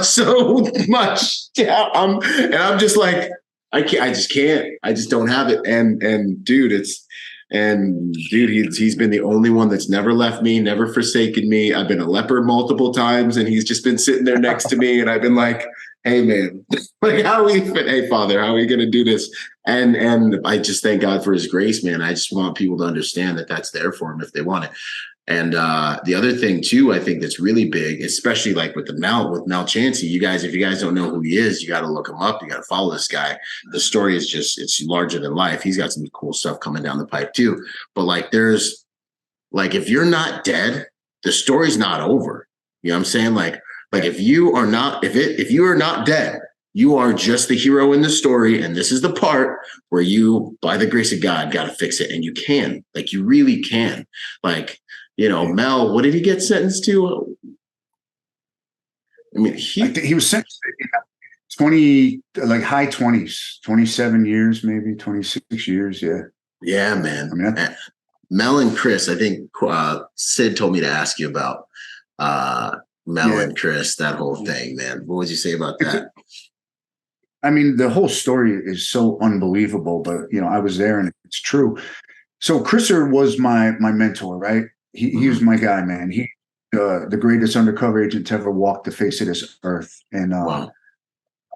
so much. Yeah, I'm just like, I just can't. I just don't have it. And dude, he's been the only one that's never left me, never forsaken me. I've been a leper multiple times, and he's just been sitting there next to me, and I've been like, hey man, like, hey Father, how are we going to do this? And I just thank God for his grace, man. I just want people to understand that that's there for them if they want it. And the other thing too, I think that's really big, especially like with Mel Chancey, if you guys don't know who he is, you got to look him up. You got to follow this guy. The story is it's larger than life. He's got some cool stuff coming down the pipe too. But like, if you're not dead, the story's not over. You know what I'm saying? Like if you are not dead, you are just the hero in the story. And this is the part where you, by the grace of God, got to fix it. And you can, like, you really can. Like, Mel, what did he get sentenced to? I mean, he was sentenced to 20, like high 20s, 27 years, maybe 26 years. Yeah. Yeah, man. I mean, Mel and Chris, I think Sid told me to ask you about Mel and Chris, that whole thing, man. What would you say about that? I mean, the whole story is so unbelievable, but I was there and it's true. So Chriser was my mentor, right? He was my guy, man. He the greatest undercover agent to ever walk the face of this earth. And wow.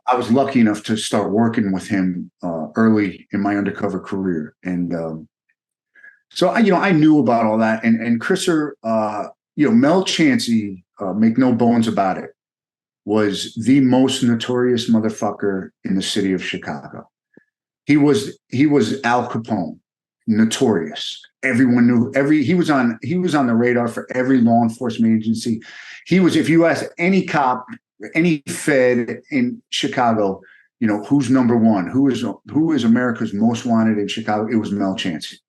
I was lucky enough to start working with him early in my undercover career. And so I knew about all that. And Chriser, Mel Chancey, make no bones about it, was the most notorious motherfucker in the city of Chicago. He was Al Capone. Notorious. Everyone knew he was on the radar for every law enforcement agency. He was, if you ask any cop, any Fed in Chicago, who's number one, who is America's most wanted in Chicago, it was Mel Chancey.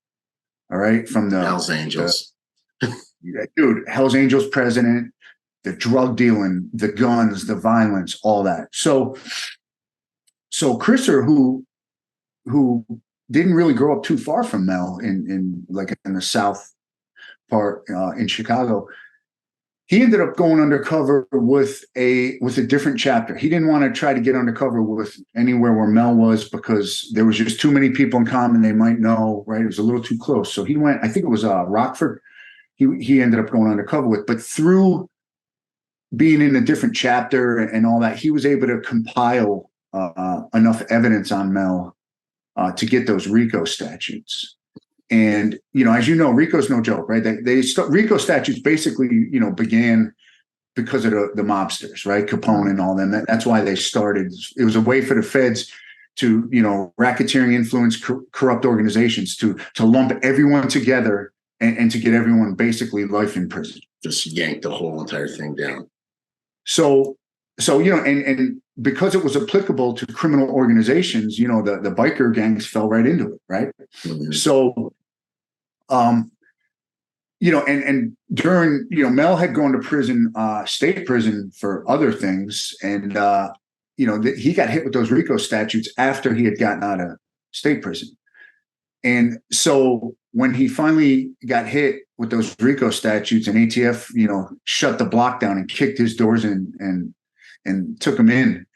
All right. From the Hell's Angels. Dude, Hell's Angels president, the drug dealing, the guns, the violence, all that. So Chriser, who didn't really grow up too far from Mel in the south part in Chicago. He ended up going undercover with a different chapter. He didn't want to try to get undercover with anywhere where Mel was, because there was just too many people in common they might know, right? It was a little too close. So he went, I think it was Rockford. He ended up going undercover with, but through being in a different chapter and all that, he was able to compile enough evidence on Mel to get those RICO statutes. And, as you know, RICO's no joke, right? RICO statutes basically, began because of the mobsters, right? Capone and all them. That's why they started. It was a way for the feds to, racketeering influence corrupt organizations to lump everyone together and to get everyone basically life in prison. Just yank the whole entire thing down. So and because it was applicable to criminal organizations, the biker gangs fell right into it, right? Mm-hmm. So, and during, Mel had gone to prison, state prison for other things, and he got hit with those RICO statutes after he had gotten out of state prison, and so when he finally got hit with those RICO statutes, and ATF, shut the block down and kicked his doors in and took him in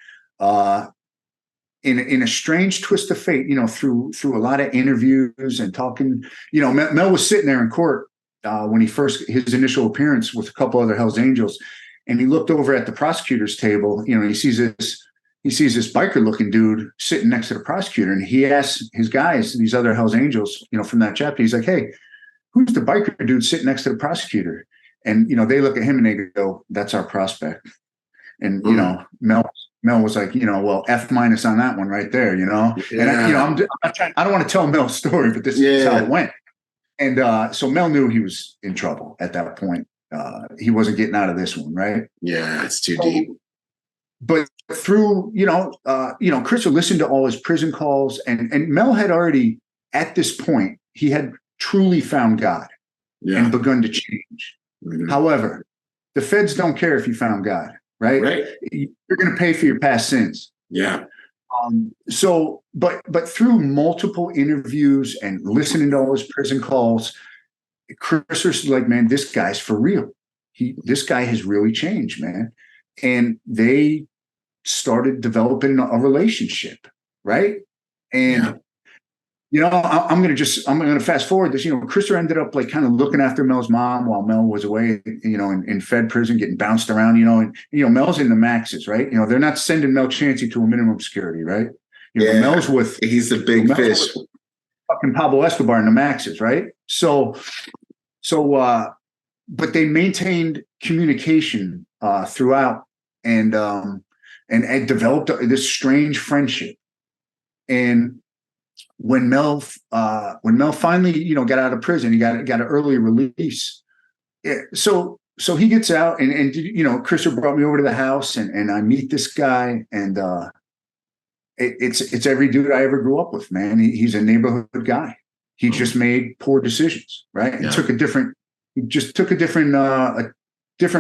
a strange twist of fate, through a lot of interviews and talking. Mel was sitting there in court when his initial appearance with a couple other Hells Angels, and he looked over at the prosecutor's table. He sees this biker looking dude sitting next to the prosecutor, and he asks his guys, these other Hells Angels, from that chapter, he's like, "Hey, who's the biker dude sitting next to the prosecutor?" And they look at him and they go, "That's our prospect." And Mel Mel was like, well, F- on that one right there, And I'm not trying, I don't want to tell Mel's story, but this is how it went. And so Mel knew he was in trouble at that point. He wasn't getting out of this one, right? Yeah, it's too deep. But through, Chris would listen to all his prison calls, and Mel had already, at this point, he had truly found God and begun to change. Mm-hmm. However, the feds don't care if you found God, right? You're going to pay for your past sins. Yeah. But through multiple interviews and listening to all his prison calls, Chris was like, man, this guy's for real. This guy has really changed, man. And they started developing a relationship, right? And I'm going to fast forward this. Chris ended up like kind of looking after Mel's mom while Mel was away, in Fed prison, getting bounced around, and Mel's in the maxes, right? They're not sending Mel Chancey to a minimum security, right? Mel's with, he's the big fish, fucking Pablo Escobar in the maxes, right? So, but they maintained communication throughout, and developed this strange friendship. And when Mel finally, got out of prison, he got an early release. So he gets out, and Chris brought me over to the house, and I meet this guy, and it's every dude I ever grew up with, man. He's a neighborhood guy. He just made poor decisions, right? And took a different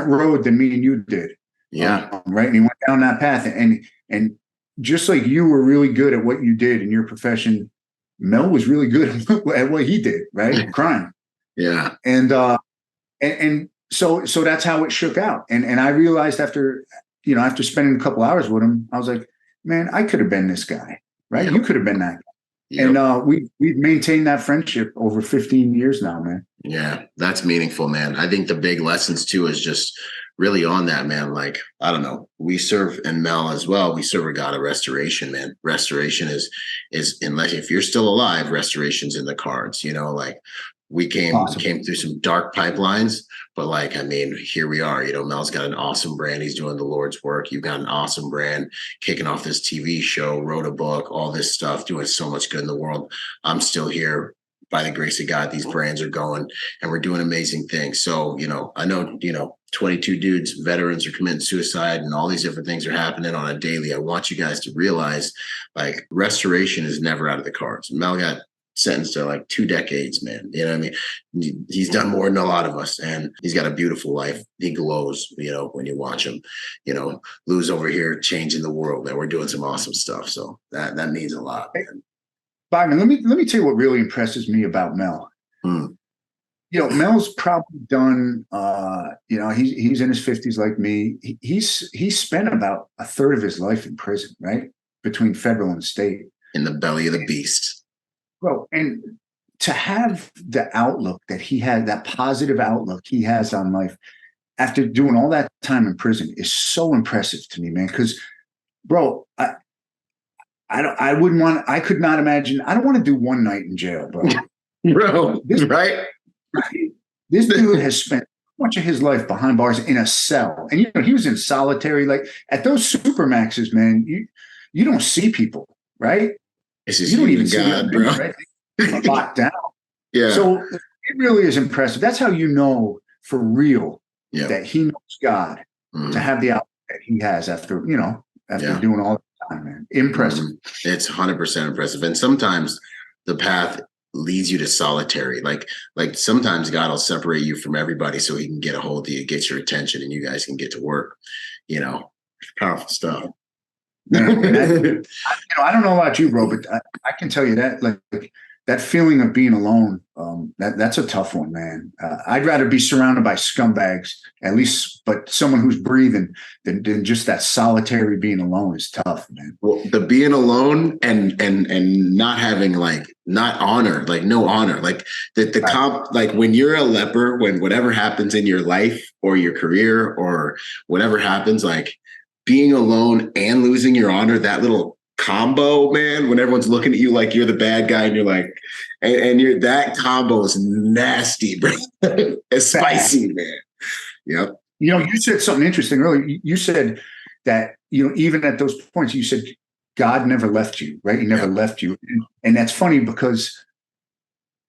road than me and you did. Yeah. Right. And he went down that path, and just like you were really good at what you did in your profession, Mel was really good at what he did, right? Crime. Yeah. And so that's how it shook out. And I realized after spending a couple hours with him, I was like, man, I could have been this guy, right? Yep. You could have been that guy. Yep. And we've maintained that friendship over 15 years now, man. Yeah, that's meaningful, man. I think the big lessons too is just really on that, man. Like, I don't know, we serve, and Mel as well, we serve a God of restoration, man. Restoration is unless if you're still alive, restoration's in the cards, like we came through some dark pipelines, but like, I mean, here we are, Mel's got an awesome brand. He's doing the Lord's work. You've got an awesome brand, kicking off this TV show, wrote a book, all this stuff, doing so much good in the world. I'm still here. By the grace of God, these brands are going, and we're doing amazing things. So, I know, 22 dudes, veterans, are committing suicide, and all these different things are happening on a daily. I want you guys to realize, like, restoration is never out of the cards. Mel got sentenced to like 2 decades, man. You know what I mean? He's done more than a lot of us, and he's got a beautiful life. He glows, when you watch him. Lou's over here changing the world, and we're doing some awesome stuff. So that means a lot, man. Byron, let me tell you what really impresses me about Mel. Mel's probably done. He's in his 50s like me. He's spent about a third of his life in prison, right, between federal and state, in the belly of the beast. Bro, and to have the outlook that he had, that positive outlook he has on life after doing all that time in prison, is so impressive to me, man. Because, bro, I could not imagine. I don't want to do one night in jail, bro. Right? This dude has spent much of his life behind bars in a cell. And, he was in solitary, like at those supermaxes, man, you don't see people, right? You don't even see God, bro. Right? Locked down. Yeah. So it really is impressive. That's how you know for real that he knows God, to have the outlook that he has after doing all that time, man. Impressive. It's 100% impressive. And sometimes the path leads you to solitary. Like sometimes God will separate you from everybody so he can get a hold of you, get your attention, and you guys can get to work. Powerful stuff. Man, I don't know about you, bro, but I can tell you that, like that feeling of being alone, that's a tough one, man. I'd rather be surrounded by scumbags, at least, but someone who's breathing than just that solitary being alone is tough, man. Well, the being alone and not having not honor, no honor, the comp, when you're a leper, when whatever happens in your life or your career or whatever happens, being alone and losing your honor, that little combo, man, when everyone's looking at you like you're the bad guy and you're like, and you're, that combo is nasty, bro. It's spicy, man. Yep. You said something interesting earlier. You said that even at those points, you said God never left you, right? He never left you. And that's funny because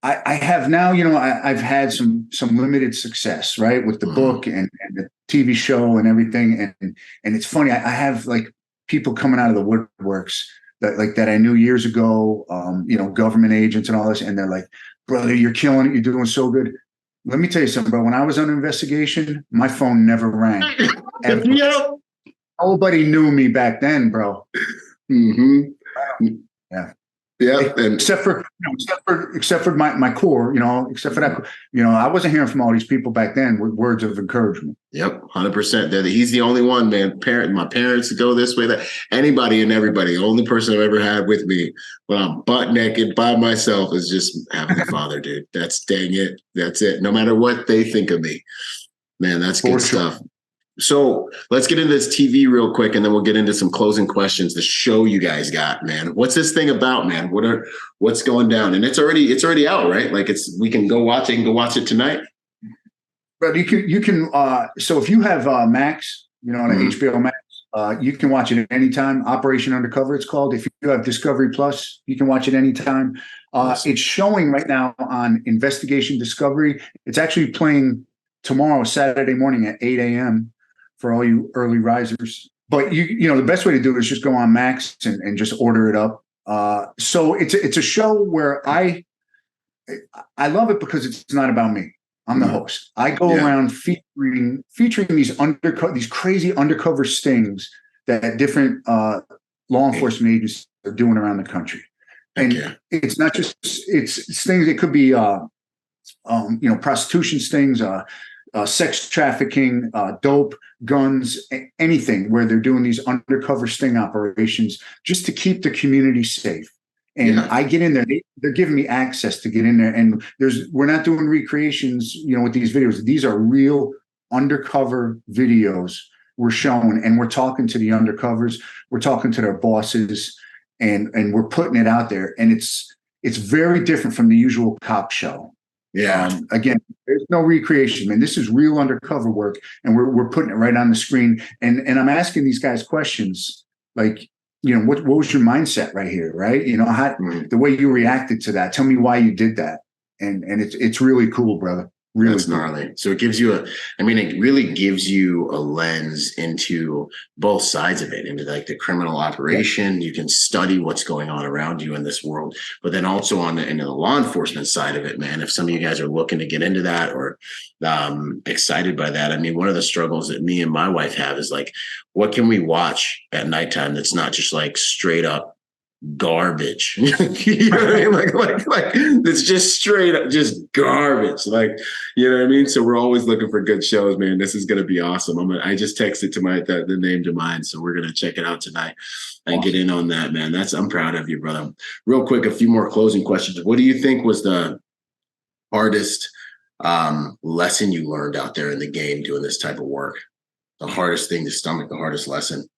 I have now, I've had some limited success, right, with the book and the TV show and everything. And it's funny, I have like people coming out of the woodworks that I knew years ago, government agents and all this, and they're like, brother, you're killing it, you're doing so good. Let me tell you something, bro. When I was under investigation, my phone never rang. Nobody knew me back then, bro. Yeah. Yeah, except for my core, except for that, I wasn't hearing from all these people back then with words of encouragement. Yep, 100%. He's the only one, man. My parents go this way. That anybody and everybody. The only person I've ever had with me when I'm butt naked by myself is just Heavenly Father, dude. That's dang it. That's it. No matter what they think of me, man. That's good stuff. So let's get into this TV real quick, and then we'll get into some closing questions. The show you guys got, man. What's this thing about, man? What's going down? And it's already out, right? Like we can go watch it. You can go watch it tonight. But you can. So if you have Max, on HBO Max, you can watch it at any time. Operation Undercover, it's called. If you have Discovery Plus, you can watch it anytime. Awesome. It's showing right now on Investigation Discovery. It's actually playing tomorrow, Saturday morning at 8 a.m. for all you early risers. But the best way to do it is just go on Max and just order it up. So it's a show where I love it because it's not about me. I'm the host. I go around featuring these crazy undercover stings that different law enforcement agencies are doing around the country. And it's not just it's stings. It could be prostitution stings, sex trafficking, dope, guns, anything where they're doing these undercover sting operations just to keep the community safe. And I get in there, they're giving me access to get in there. And we're not doing recreations, with these videos. These are real undercover videos we're showing, and we're talking to the undercovers, we're talking to their bosses, and we're putting it out there. And it's very different from the usual cop show. Yeah. Again, there's no recreation, man. This is real undercover work, and we're putting it right on the screen. And I'm asking these guys questions like, what was your mindset right here, right? How the way you reacted to that. Tell me why you did that. And it's really cool, brother. Really That's gnarly. So it gives you it really gives you a lens into both sides of it, into like the criminal operation. You can study what's going on around you in this world, but then also into the law enforcement side of it, man. If some of you guys are looking to get into that or excited by that, one of the struggles that me and my wife have is like, what can we watch at nighttime that's not just like straight up garbage? You know what I mean? Like it's just straight up just garbage. Like, you know what I mean? So we're always looking for good shows, man. This is gonna be awesome. I just texted to the name to mine, so we're gonna check it out tonight and get in on that, man. I'm proud of you, brother. Real quick, a few more closing questions. What do you think was the hardest lesson you learned out there in the game doing this type of work? The hardest thing to stomach, the hardest lesson?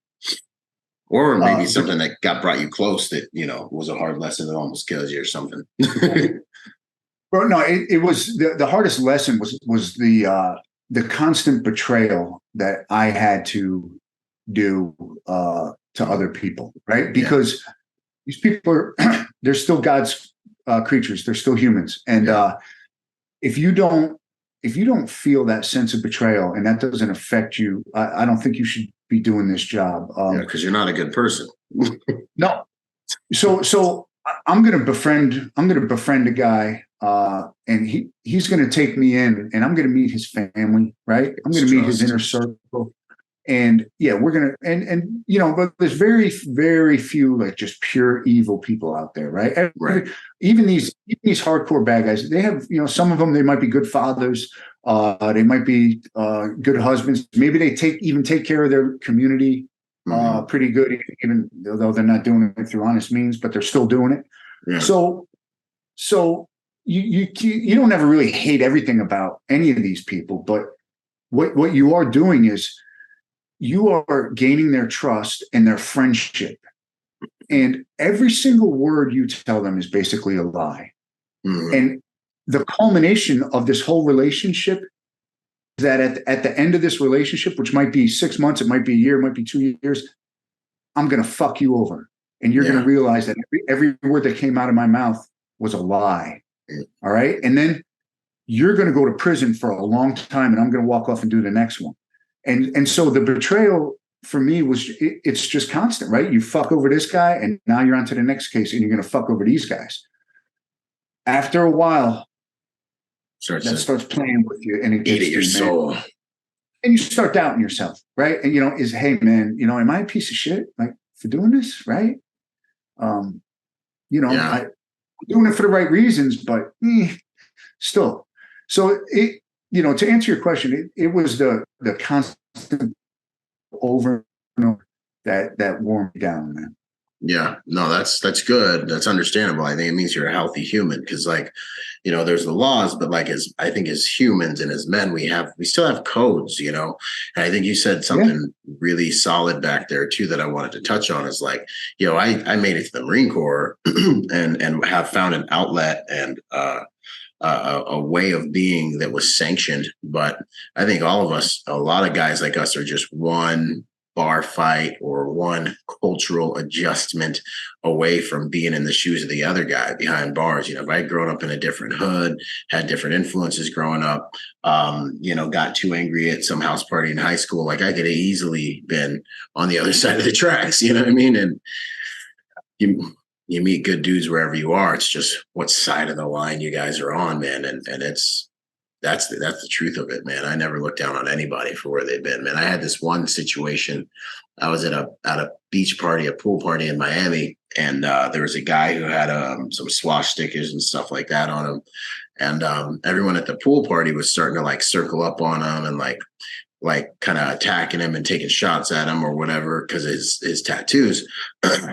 Or maybe something that brought you close that, was a hard lesson that almost kills you or something. Well, no, it was the hardest lesson was the constant betrayal that I had to do to other people, right? Because these people they're still God's creatures. They're still humans. And if you don't feel that sense of betrayal and that doesn't affect you, I don't think you should be doing this job. Because you're not a good person. No. So I'm going to befriend a guy, and he's going to take me in, and I'm going to meet his family, right? I'm going to meet his inner circle. And we're going to, and but there's very, very few like just pure evil people out there, right? Right. Even these hardcore bad guys, they have, some of them, they might be good fathers. They might be good husbands. Maybe they take care of their community pretty good, even though they're not doing it through honest means, but they're still doing it. Yeah. So you don't ever really hate everything about any of these people, but what you are doing is you are gaining their trust and their friendship. And every single word you tell them is basically a lie. Mm-hmm. And the culmination of this whole relationship is that at the end of this relationship, which might be 6 months, it might be a year, it might be 2 years, I'm going to fuck you over. And you're going to realize that every word that came out of my mouth was a lie. All right. And then you're going to go to prison for a long time, and I'm going to walk off and do the next one. And so the betrayal for me was, it's just constant, right? You fuck over this guy, and now you're on to the next case, and you're going to fuck over these guys. After a while, that starts playing with you, and it gets eating your soul. And you start doubting yourself, right? And, hey, man, am I a piece of shit, like, for doing this, right? I'm doing it for the right reasons, but still. So to answer your question, it was the constant over and over that wore me down, man. Yeah, no, that's good. That's understandable. I think it means you're a healthy human, because there's the laws, but I think as humans and as men, we still have codes, and I think you said something really solid back there too, that I wanted to touch on is I made it to the Marine Corps and have found an outlet and a way of being that was sanctioned. But I think all of us, a lot of guys like us, are just one bar fight or one cultural adjustment away from being in the shoes of the other guy behind bars. If I had grown up in a different hood, had different influences growing up, got too angry at some house party in high school, like I could have easily been on the other side of the tracks, you know what I mean? And you meet good dudes wherever you are. It's just what side of the line you guys are on, man. And that's the truth of it, man. I never looked down on anybody for where they've been, man. I had this one situation. I was at a beach party, a pool party in Miami, and there was a guy who had some swash stickers and stuff like that on him. And everyone at the pool party was starting to circle up on him and kind of attacking him and taking shots at him or whatever because of his tattoos.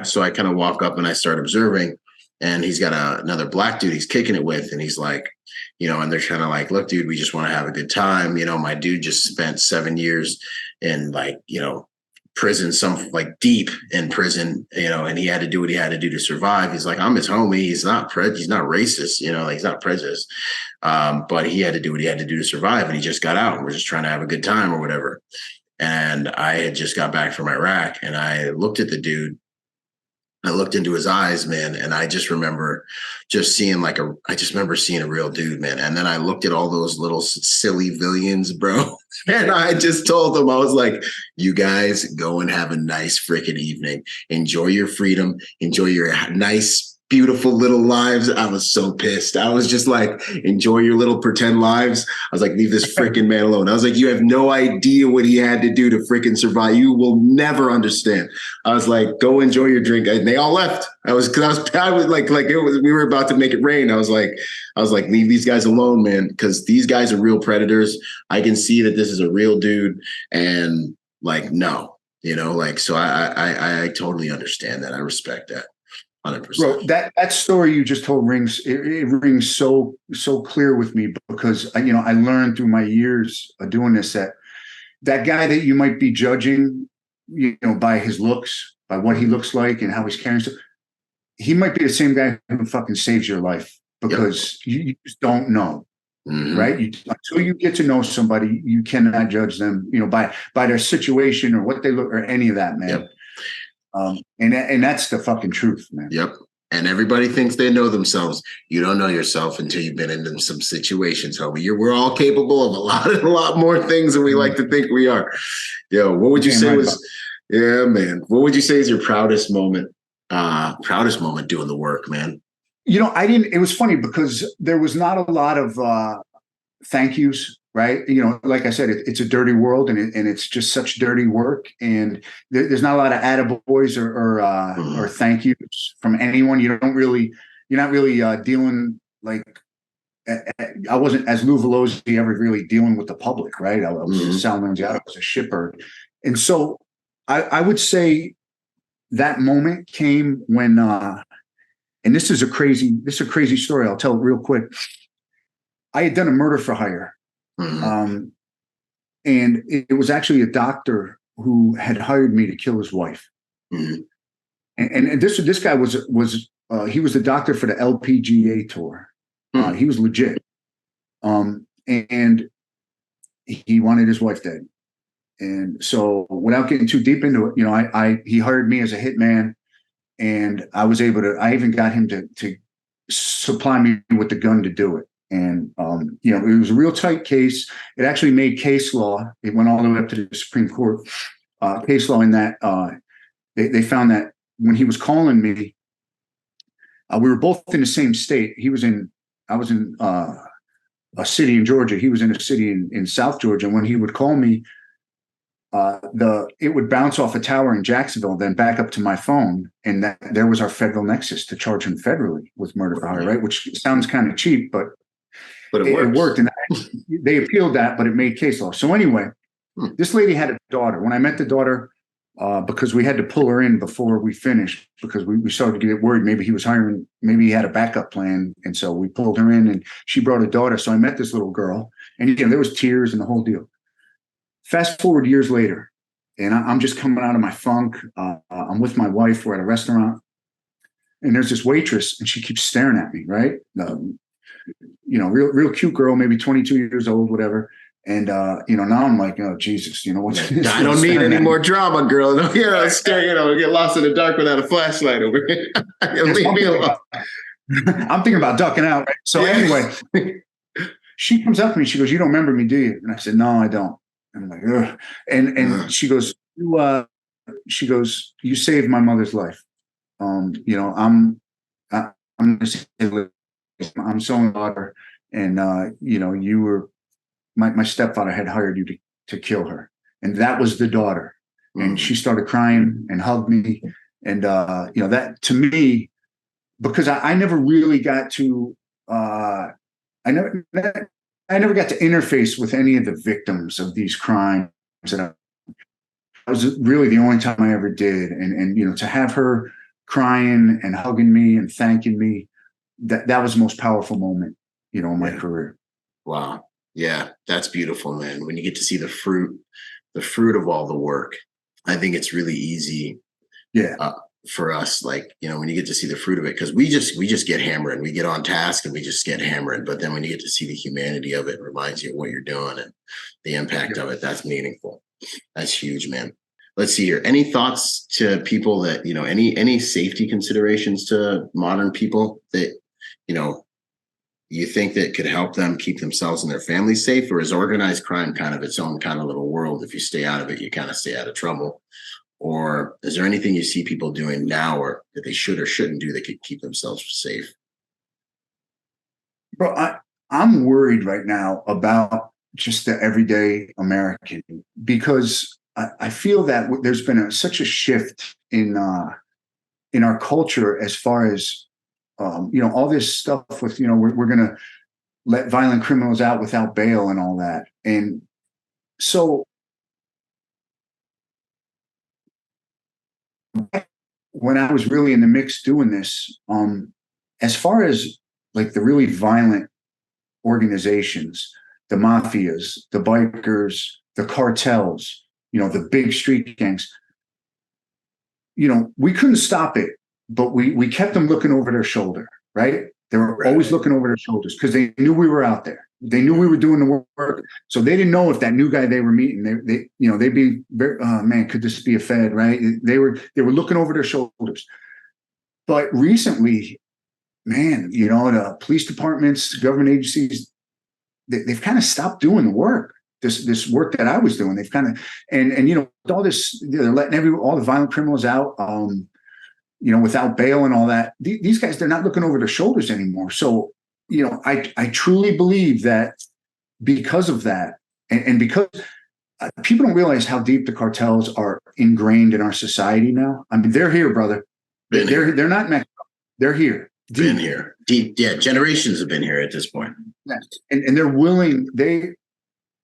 So I kind of walk up and I start observing, and he's got another black dude he's kicking it with, and he's like, and they're kind of look, dude, we just want to have a good time. My dude just spent 7 years in prison, deep in prison, and he had to do what he had to do to survive. He's like, I'm his homie. He's not racist, he's not prejudiced. But he had to do what he had to do to survive, and he just got out, and we're just trying to have a good time or whatever. And I had just got back from Iraq, and I looked at the dude. I looked into his eyes, man, and I just remember seeing a real dude, man. And then I looked at all those little silly villains, bro. And I just told them, I was like, you guys go and have a nice freaking evening. Enjoy your freedom. Enjoy your nice, beautiful little lives. I was so pissed. I was just like, enjoy your little pretend lives. I was like, leave this freaking man alone. I was like, you have no idea what he had to do to freaking survive. You will never understand. I was like, go enjoy your drink. And they all left. I was like we were about to make it rain. I was like, leave these guys alone, man, because these guys are real predators. I can see that this is a real dude, and no, so I totally understand that. I respect that. 100%. Bro, that story you just told rings so clear with me, because I learned through my years of doing this that guy that you might be judging, by his looks, by what he looks like and how he's carrying stuff, he might be the same guy who fucking saves your life, because you just don't know. Mm-hmm. Right? Until you get to know somebody, you cannot judge them, by their situation or what they look or any of that, man. Yep. And that's the fucking truth, man. Yep. And everybody thinks they know themselves. You don't know yourself until you've been in some situations, homie. We're all capable of a lot more things than we like to think we are. What would you say was? Yeah, man. What would you say is your proudest moment? Proudest moment doing the work, man. I didn't. It was funny because there was not a lot of thank yous. Right. Like I said, it's a dirty world, and it's just such dirty work. And there's not a lot of attaboys or thank yous from anyone. You're not really dealing I wasn't, as Lou Valoze, ever really dealing with the public. Right. I was a salesman. I was a shipper. And so I would say that moment came when and this is a crazy story. I'll tell it real quick. I had done a murder for hire. Mm-hmm. And it was actually a doctor who had hired me to kill his wife. Mm-hmm. And this guy was he was the doctor for the LPGA tour. Mm-hmm. He was legit. And he wanted his wife dead. And so without getting too deep into it, you know, he hired me as a hitman, and I was able to, I even got him to supply me with the gun to do it. And, you know, it was a real tight case. It actually made case law. It went all the way up to the Supreme Court, case law in that they found that when he was calling me, we were both in the same state. I was in a city in Georgia. He was in a city in South Georgia. And when he would call me, it would bounce off a tower in Jacksonville, then back up to my phone, and there was our federal nexus to charge him federally with murder for hire, right? Which sounds kind of cheap, but it worked, and they appealed that, but it made case law. So anyway, this lady had a daughter. When I met the daughter, because we had to pull her in before we finished, because we started to get worried maybe he was hiring, maybe he had a backup plan, and so we pulled her in, and she brought a daughter. So I met this little girl, and again, there was tears and the whole deal. Fast forward years later, and I'm just coming out of my funk. I'm with my wife. We're at a restaurant, and there's this waitress, and she keeps staring at me, right? You know, real cute girl, maybe 22 years old, whatever. And, you know, now I'm like, oh, Jesus, you know, what's this? I don't need any more drama, girl. No, you know, get lost in the dark without a flashlight over here. Leave me alone. I'm thinking about ducking out. Right? So anyway, she comes up to me. She goes, "You don't remember me, do you?" And I said, "No, I don't." And I'm like, ugh. And she goes, "You saved my mother's life. You know, I'm so daughter, and you know, you were my stepfather had hired you to kill her, and that was the daughter." And she started crying and hugged me, and you know, that to me, because I never really got to I never got to interface with any of the victims of these crimes, and that was really the only time I ever did. And you know, to have her crying and hugging me and thanking me, that was the most powerful moment, you know, in my career. Wow. Yeah, that's beautiful, man. When you get to see the fruit of all the work, I think it's really easy. Yeah. For us, like, you know, when you get to see the fruit of it, because we just get hammering, we get on task and we just get hammering. But then when you get to see the humanity of it reminds you of what you're doing and the impact of it, that's meaningful. That's huge, man. Let's see here. Any thoughts to people that, you know, any safety considerations to modern people that, you know, you think that could help them keep themselves and their families safe? Or is organized crime kind of its own kind of little world? If you stay out of it, you kind of stay out of trouble. Or is there anything you see people doing now or that they should or shouldn't do that could keep themselves safe? Bro, I'm worried right now about just the everyday American, because I feel that there's been such a shift in our culture as far as you know, all this stuff with, you know, we're going to let violent criminals out without bail and all that. And so when I was really in the mix doing this, as far as like the really violent organizations, the mafias, the bikers, the cartels, you know, the big street gangs, you know, we couldn't stop it, but we kept them looking over their shoulder, right? They were always looking over their shoulders because they knew we were out there. They knew we were doing the work. So they didn't know if that new guy they were meeting, they you know, they'd be very, oh man, could this be a Fed, right? They were looking over their shoulders. But recently, man, you know, the police departments, government agencies, they've kind of stopped doing the work. This work that I was doing, they've kind of, and you know, all this, they're letting all the violent criminals out, you know, without bail and all that. These guys, they're not looking over their shoulders anymore. So, you know, I truly believe that because of that, and because people don't realize how deep the cartels are ingrained in our society now. I mean, they're here, brother. They're not Mexico. They're here. Deep. Been here. Deep. Yeah, generations have been here at this point. Yes. And they're willing.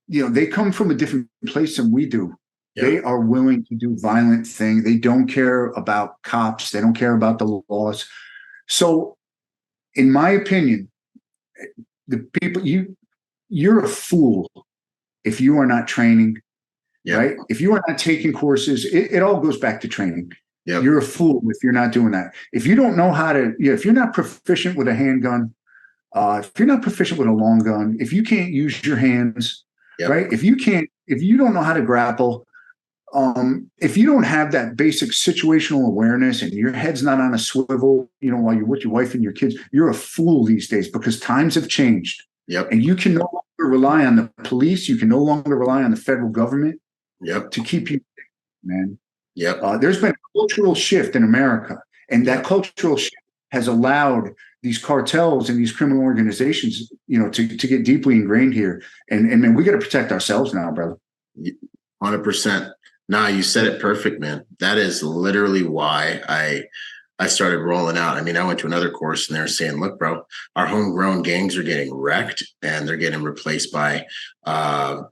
You know, they come from a different place than we do. Yep. They are willing to do violent things. They don't care about cops. They don't care about the laws. So, in my opinion, the people, you're a fool if you are not training, right? If you are not taking courses, it all goes back to training. Yep. You're a fool if you're not doing that. If you don't know how to, if you're not proficient with a handgun, if you're not proficient with a long gun, if you can't use your hands, right? If you can't if you don't know how to grapple, if you don't have that basic situational awareness and your head's not on a swivel, while you're with your wife and your kids, you're a fool these days because times have changed. Yep. And you can no longer rely on the police. You can no longer rely on the federal government. Yep. To keep you, man. Yep. There's been a cultural shift in America, and that cultural shift has allowed these cartels and these criminal organizations, to get deeply ingrained here. And man, we got to protect ourselves now, brother. 100%. Nah, you said it perfect, man. That is literally why I started rolling out. I mean, I went to another course and they're saying, look, bro, our homegrown gangs are getting wrecked and they're getting replaced by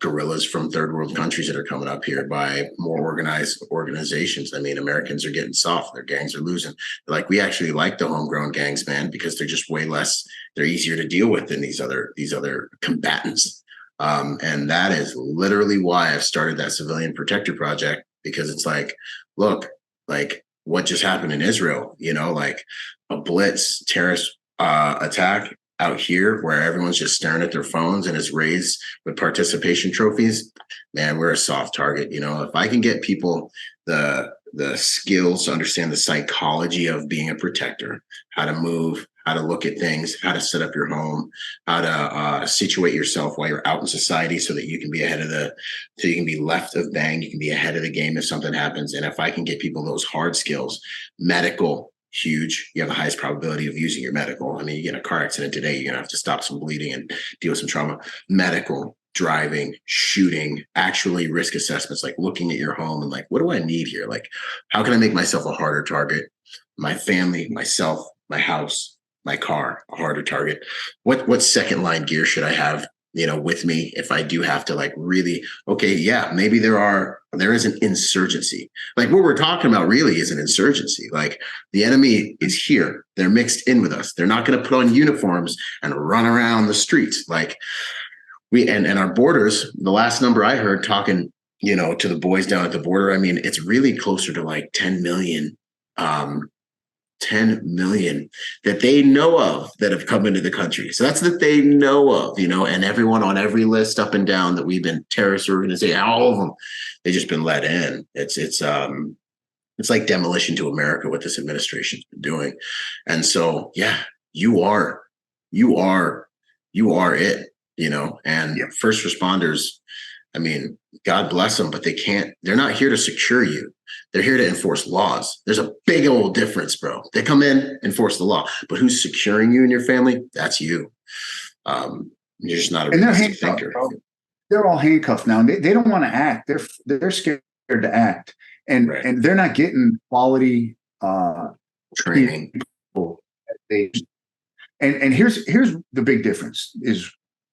guerrillas from third world countries that are coming up here, by more organized organizations. I mean, Americans are getting soft. Their gangs are losing. They're like, we actually like the homegrown gangs, man, because they're just way less, they're easier to deal with than these other combatants. And that is literally why I've started that Civilian Protector Project, because it's like, look, like what just happened in Israel, like a blitz terrorist attack out here where everyone's just staring at their phones and is raised with participation trophies. Man, we're a soft target. If I can get people the skills to understand the psychology of being a protector, how to move, how to look at things, how to set up your home, how to situate yourself while you're out in society so that you can be so you can be left of bang, you can be ahead of the game if something happens. And if I can get people those hard skills, medical, huge, you have the highest probability of using your medical. I mean, you get in a car accident today, you're going to have to stop some bleeding and deal with some trauma. Medical, driving, shooting, actually risk assessments, like looking at your home and like, what do I need here? Like, how can I make myself a harder target? My family, myself, my house, my car, a harder target. What second line gear should I have, with me if I do have to like really, okay, yeah, maybe there is an insurgency. Like what we're talking about really is an insurgency. Like the enemy is here. They're mixed in with us. They're not going to put on uniforms and run around the streets. Like and our borders, the last number I heard talking, to the boys down at the border, I mean, it's really closer to like 10 million 10 million that they know of that have come into the country. So that's that they know of, and everyone on every list up and down that we've been terrorist organization, all of them, they've just been let in. It's like demolition to America what this administration's been doing. And so, yeah, you are it, and first responders, I mean, God bless them, but they're not here to secure you. They're here to enforce laws. There's a big old difference, bro. They come in, enforce the law, but who's securing you and your family? That's you. You're just not a realistic thinker. Bro. They're all handcuffed now. They don't want to act. They're scared to act, and they're not getting quality training. And here's the big difference is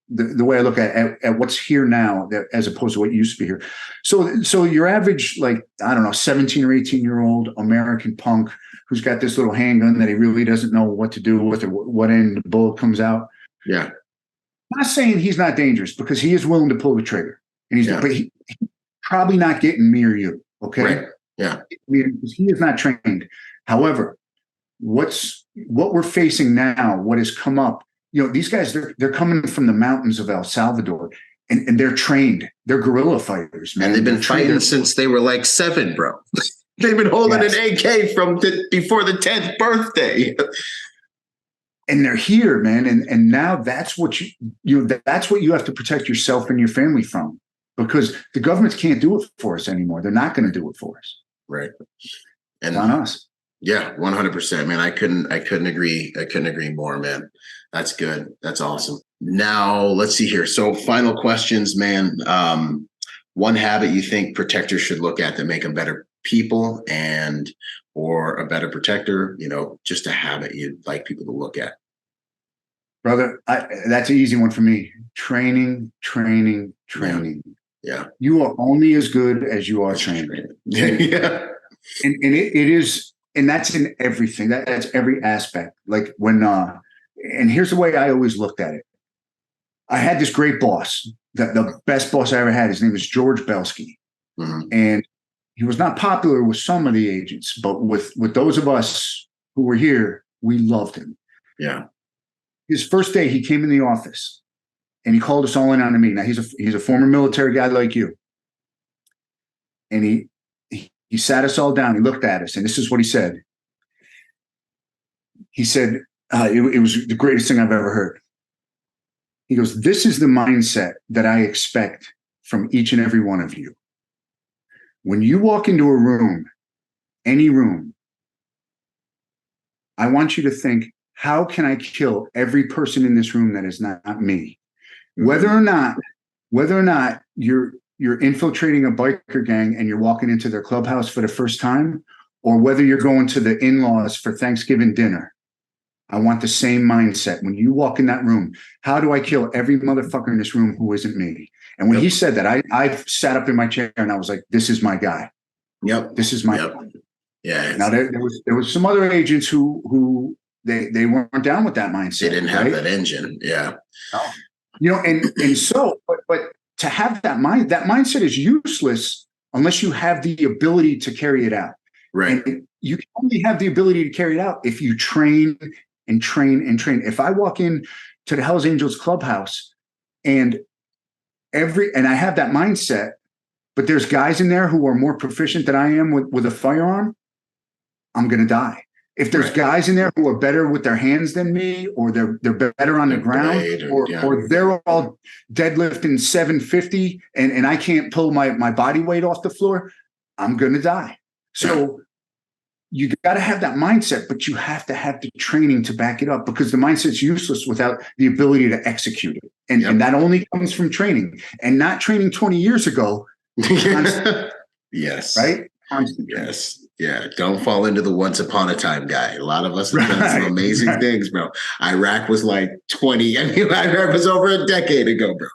the way I look at what's here now as opposed to what used to be here. So your average, like, I don't know, 17 or 18-year-old American punk who's got this little handgun that he really doesn't know what to do with, or what end the bullet comes out. Yeah. I'm not saying he's not dangerous, because he is willing to pull the trigger. And but he's probably not getting me or you. Okay. Right. Yeah. Because he is not trained. However, what we're facing now, what has come up, these guys, they're coming from the mountains of El Salvador, and they're trained. They're guerrilla fighters, man. And they've been fighting since they were like 7, bro. They've been holding an AK from before the 10th birthday. And they're here, man. And now that's what that's what you have to protect yourself and your family from, because the governments can't do it for us anymore. They're not going to do it for us. Right. And it's on us. Yeah, 100%, man. I couldn't agree more, man. That's good. That's awesome. Now let's see here. So final questions, man. One habit you think protectors should look at that make them better people or a better protector, just a habit you'd like people to look at. Brother, that's an easy one for me. Training. Yeah. You are only as good as you are trained. Yeah. And it is. And that's in everything. That's every aspect. Like when, and here's the way I always looked at it. I had this great boss, the best boss I ever had. His name was George Belsky. Mm-hmm. And he was not popular with some of the agents, but with those of us who were here, we loved him. Yeah. His first day, he came in the office and he called us all in on a meeting. Now he's a former military guy like you. and he sat us all down. He looked at us, and this is what he said. He said, it was the greatest thing I've ever heard. He goes, "This is the mindset that I expect from each and every one of you. When you walk into a room, any room, I want you to think, how can I kill every person in this room that is not me? Whether or not you're infiltrating a biker gang and you're walking into their clubhouse for the first time, or whether you're going to the in-laws for Thanksgiving dinner. I want the same mindset. When you walk in that room, how do I kill every motherfucker in this room who isn't me?" And when he said that, I sat up in my chair and I was like, "This is my guy. Yep. This is my guy." Yeah. Now there was some other agents who they weren't down with that mindset. They didn't have that engine. Yeah. No. And so, but to have that mindset is useless unless you have the ability to carry it out. Right. And you can only have the ability to carry it out if you train and train and train. If I walk in to the Hells Angels clubhouse and I have that mindset, but there's guys in there who are more proficient than I am with a firearm, I'm going to die. If there's guys in there who are better with their hands than me, or they're better on the ground, or they're all deadlifting 750 and I can't pull my body weight off the floor, I'm going to die. So you got to have that mindset, but you have to have the training to back it up, because the mindset's useless without the ability to execute it. And that only comes from training, and not training 20 years ago. Yes. Right? Yes. Yeah. Don't fall into the once upon a time guy. A lot of us have done some amazing things, bro. Iraq was like 20. I mean, Iraq was over a decade ago, bro.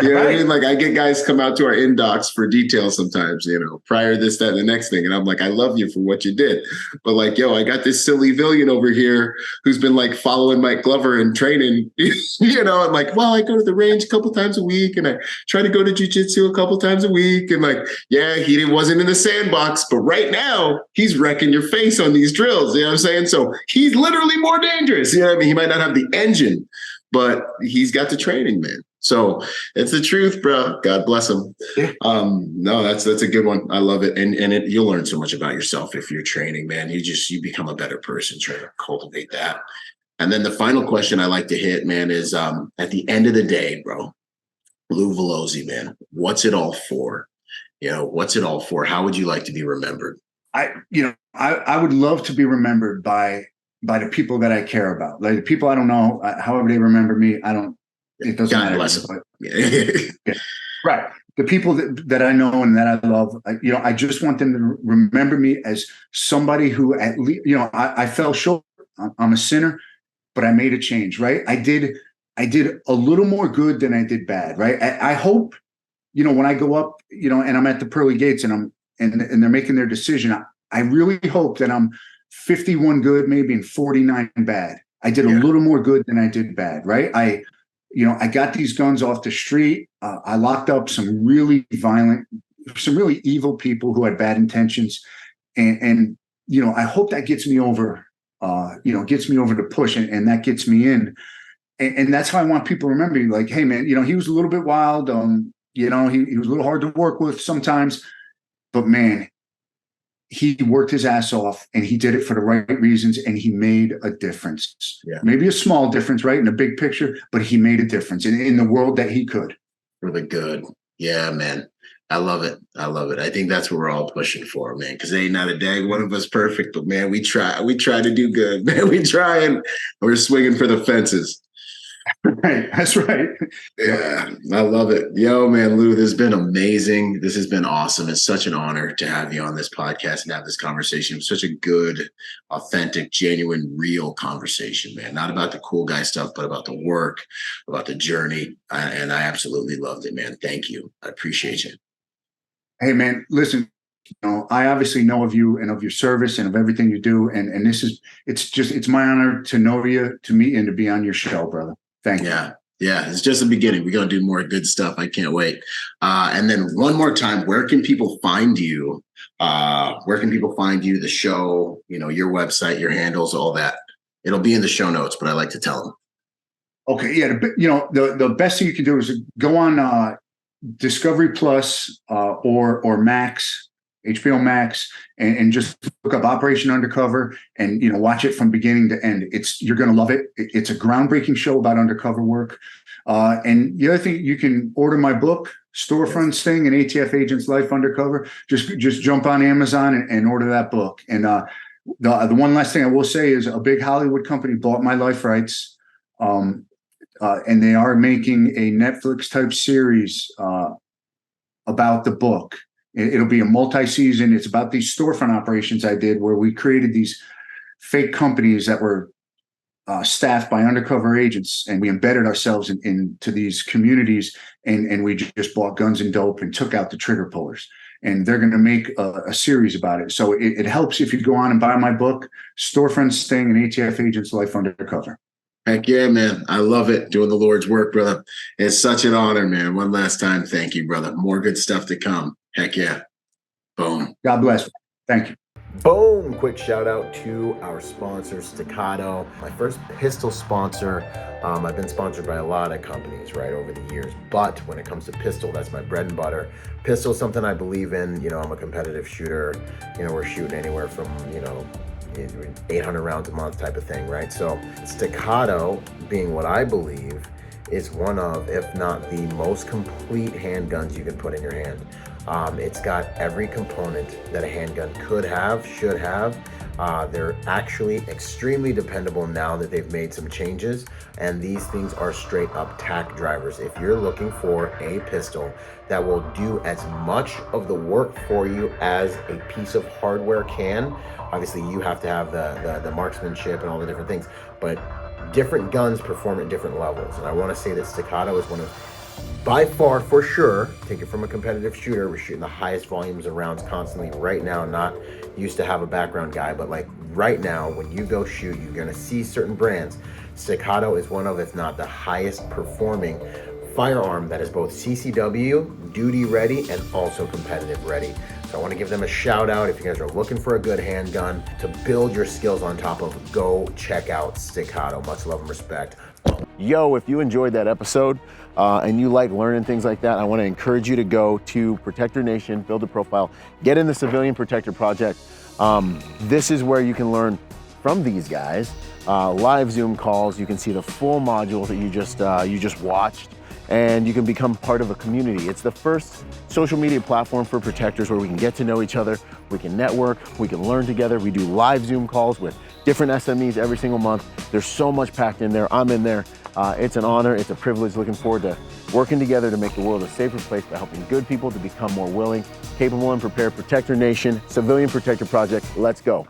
You know what I mean? Like, I get guys come out to our indocs for details sometimes, prior to this, that, and the next thing. And I'm like, I love you for what you did. But like, yo, I got this silly villain over here who's been like following Mike Glover and training, I'm like, well, I go to the range a couple times a week and I try to go to jujitsu a couple times a week. And like, yeah, he wasn't in the sandbox, but right now, he's wrecking your face on these drills. You know what I'm saying? So he's literally more dangerous. You know what I mean? He might not have the engine, but he's got the training, man. So it's the truth, bro. God bless him. Yeah. No, that's a good one. I love it. And you'll learn so much about yourself if you're training, man. You become a better person trying to cultivate that. And then the final question I like to hit, man, is at the end of the day, bro, Lou Valoze, man, what's it all for? What's it all for? How would you like to be remembered? I would love to be remembered by the people that I care about. Like the people I don't know, however they remember me, it doesn't matter. God bless them. Yeah. Right. The people that I know and that I love, I just want them to remember me as somebody who at least, I fell short. I'm a sinner, but I made a change, right? I did a little more good than I did bad, right? I hope, when I go up, and I'm at the pearly gates and and they're making their decision, I really hope that I'm 51 good, maybe, and 49 bad. I did a little more good than I did bad, right? I got these guns off the street. I locked up some really violent, some really evil people who had bad intentions. And I hope that gets me over, gets me over the push, and that gets me in. And that's how I want people to remember me. Like, hey, man, he was a little bit wild. He was a little hard to work with sometimes. But man, he worked his ass off and he did it for the right reasons, and he made a difference. Yeah. Maybe a small difference, right, in the big picture, but he made a difference in the world that he could. For the good. Yeah, man. I love it. I think that's what we're all pushing for, man, because ain't not a dang one of us perfect, but man, we try to do good, man. We try, and we're swinging for the fences. Right. That's right. Yeah, I love it. Yo, man, Lou, this has been amazing. This has been awesome. It's such an honor to have you on this podcast and have this conversation. It was such a good, authentic, genuine, real conversation, man. Not about the cool guy stuff, but about the work, about the journey. And I absolutely loved it, man. Thank you. I appreciate you. Hey, man, listen, I obviously know of you and of your service and of everything you do. And it's my honor to know you, to meet you, and to be on your show, brother. Thank you. Yeah. It's just the beginning. We're going to do more good stuff. I can't wait. And then one more time, where can people find you? The show, your website, your handles, all that? It'll be in the show notes, but I like to tell them. Okay. Yeah. The best thing you can do is go on Discovery Plus or Max HBO Max, and just look up Operation Undercover and, watch it from beginning to end. You're going to love it. It's a groundbreaking show about undercover work. And the other thing, you can order my book, Storefront Sting and ATF Agents Life Undercover. Just jump on Amazon and order that book. And the one last thing I will say is a big Hollywood company bought my life rights. And they are making a Netflix type series about the book. It'll be a multi-season. It's about these storefront operations I did where we created these fake companies that were staffed by undercover agents, and we embedded ourselves into these communities, and we just bought guns and dope and took out the trigger pullers. And they're going to make a series about it. So it helps if you go on and buy my book, Storefront Sting and ATF Agents Life Undercover. Heck yeah, man. I love it. Doing the Lord's work, brother. It's such an honor, man. One last time, thank you, brother. More good stuff to come. Heck yeah. Boom. God bless. Thank you. Boom! Quick shout out to our sponsor, Staccato. My first pistol sponsor. I've been sponsored by a lot of companies, right, over the years. But when it comes to pistol, that's my bread and butter. Pistol is something I believe in. I'm a competitive shooter. We're shooting anywhere from, 800 rounds a month type of thing, right? So Staccato, being what I believe, is one of, if not the most complete handguns you can put in your hand. It's got every component that a handgun could have, should have. They're actually extremely dependable now that they've made some changes, and these things are straight up tack drivers. If you're looking for a pistol that will do as much of the work for you as a piece of hardware can, obviously you have to have the marksmanship and all the different things, but different guns perform at different levels. And I want to say that Staccato is one of, by far, for sure, take it from a competitive shooter, we're shooting the highest volumes of rounds constantly right now. Not used to have a background guy, but like right now, when you go shoot, you're gonna see certain brands. Staccato is one of, if not the highest performing firearm that is both CCW, duty ready, and also competitive ready. So I want to give them a shout out. If you guys are looking for a good handgun to build your skills on top of, go check out Staccato. Much love and respect. Yo, if you enjoyed that episode and you like learning things like that, I want to encourage you to go to Protector Nation, build a profile, get in the Civilian Protector Project. This is where you can learn from these guys, live Zoom calls. You can see the full modules that you just watched, and you can become part of a community. It's the first social media platform for protectors where we can get to know each other, we can network, we can learn together. We do live Zoom calls with different SMEs every single month. There's so much packed in there. I'm in there. It's an honor, it's a privilege. Looking forward to working together to make the world a safer place by helping good people to become more willing, capable, and prepared. Protector Nation, Civilian Protector Project, let's go.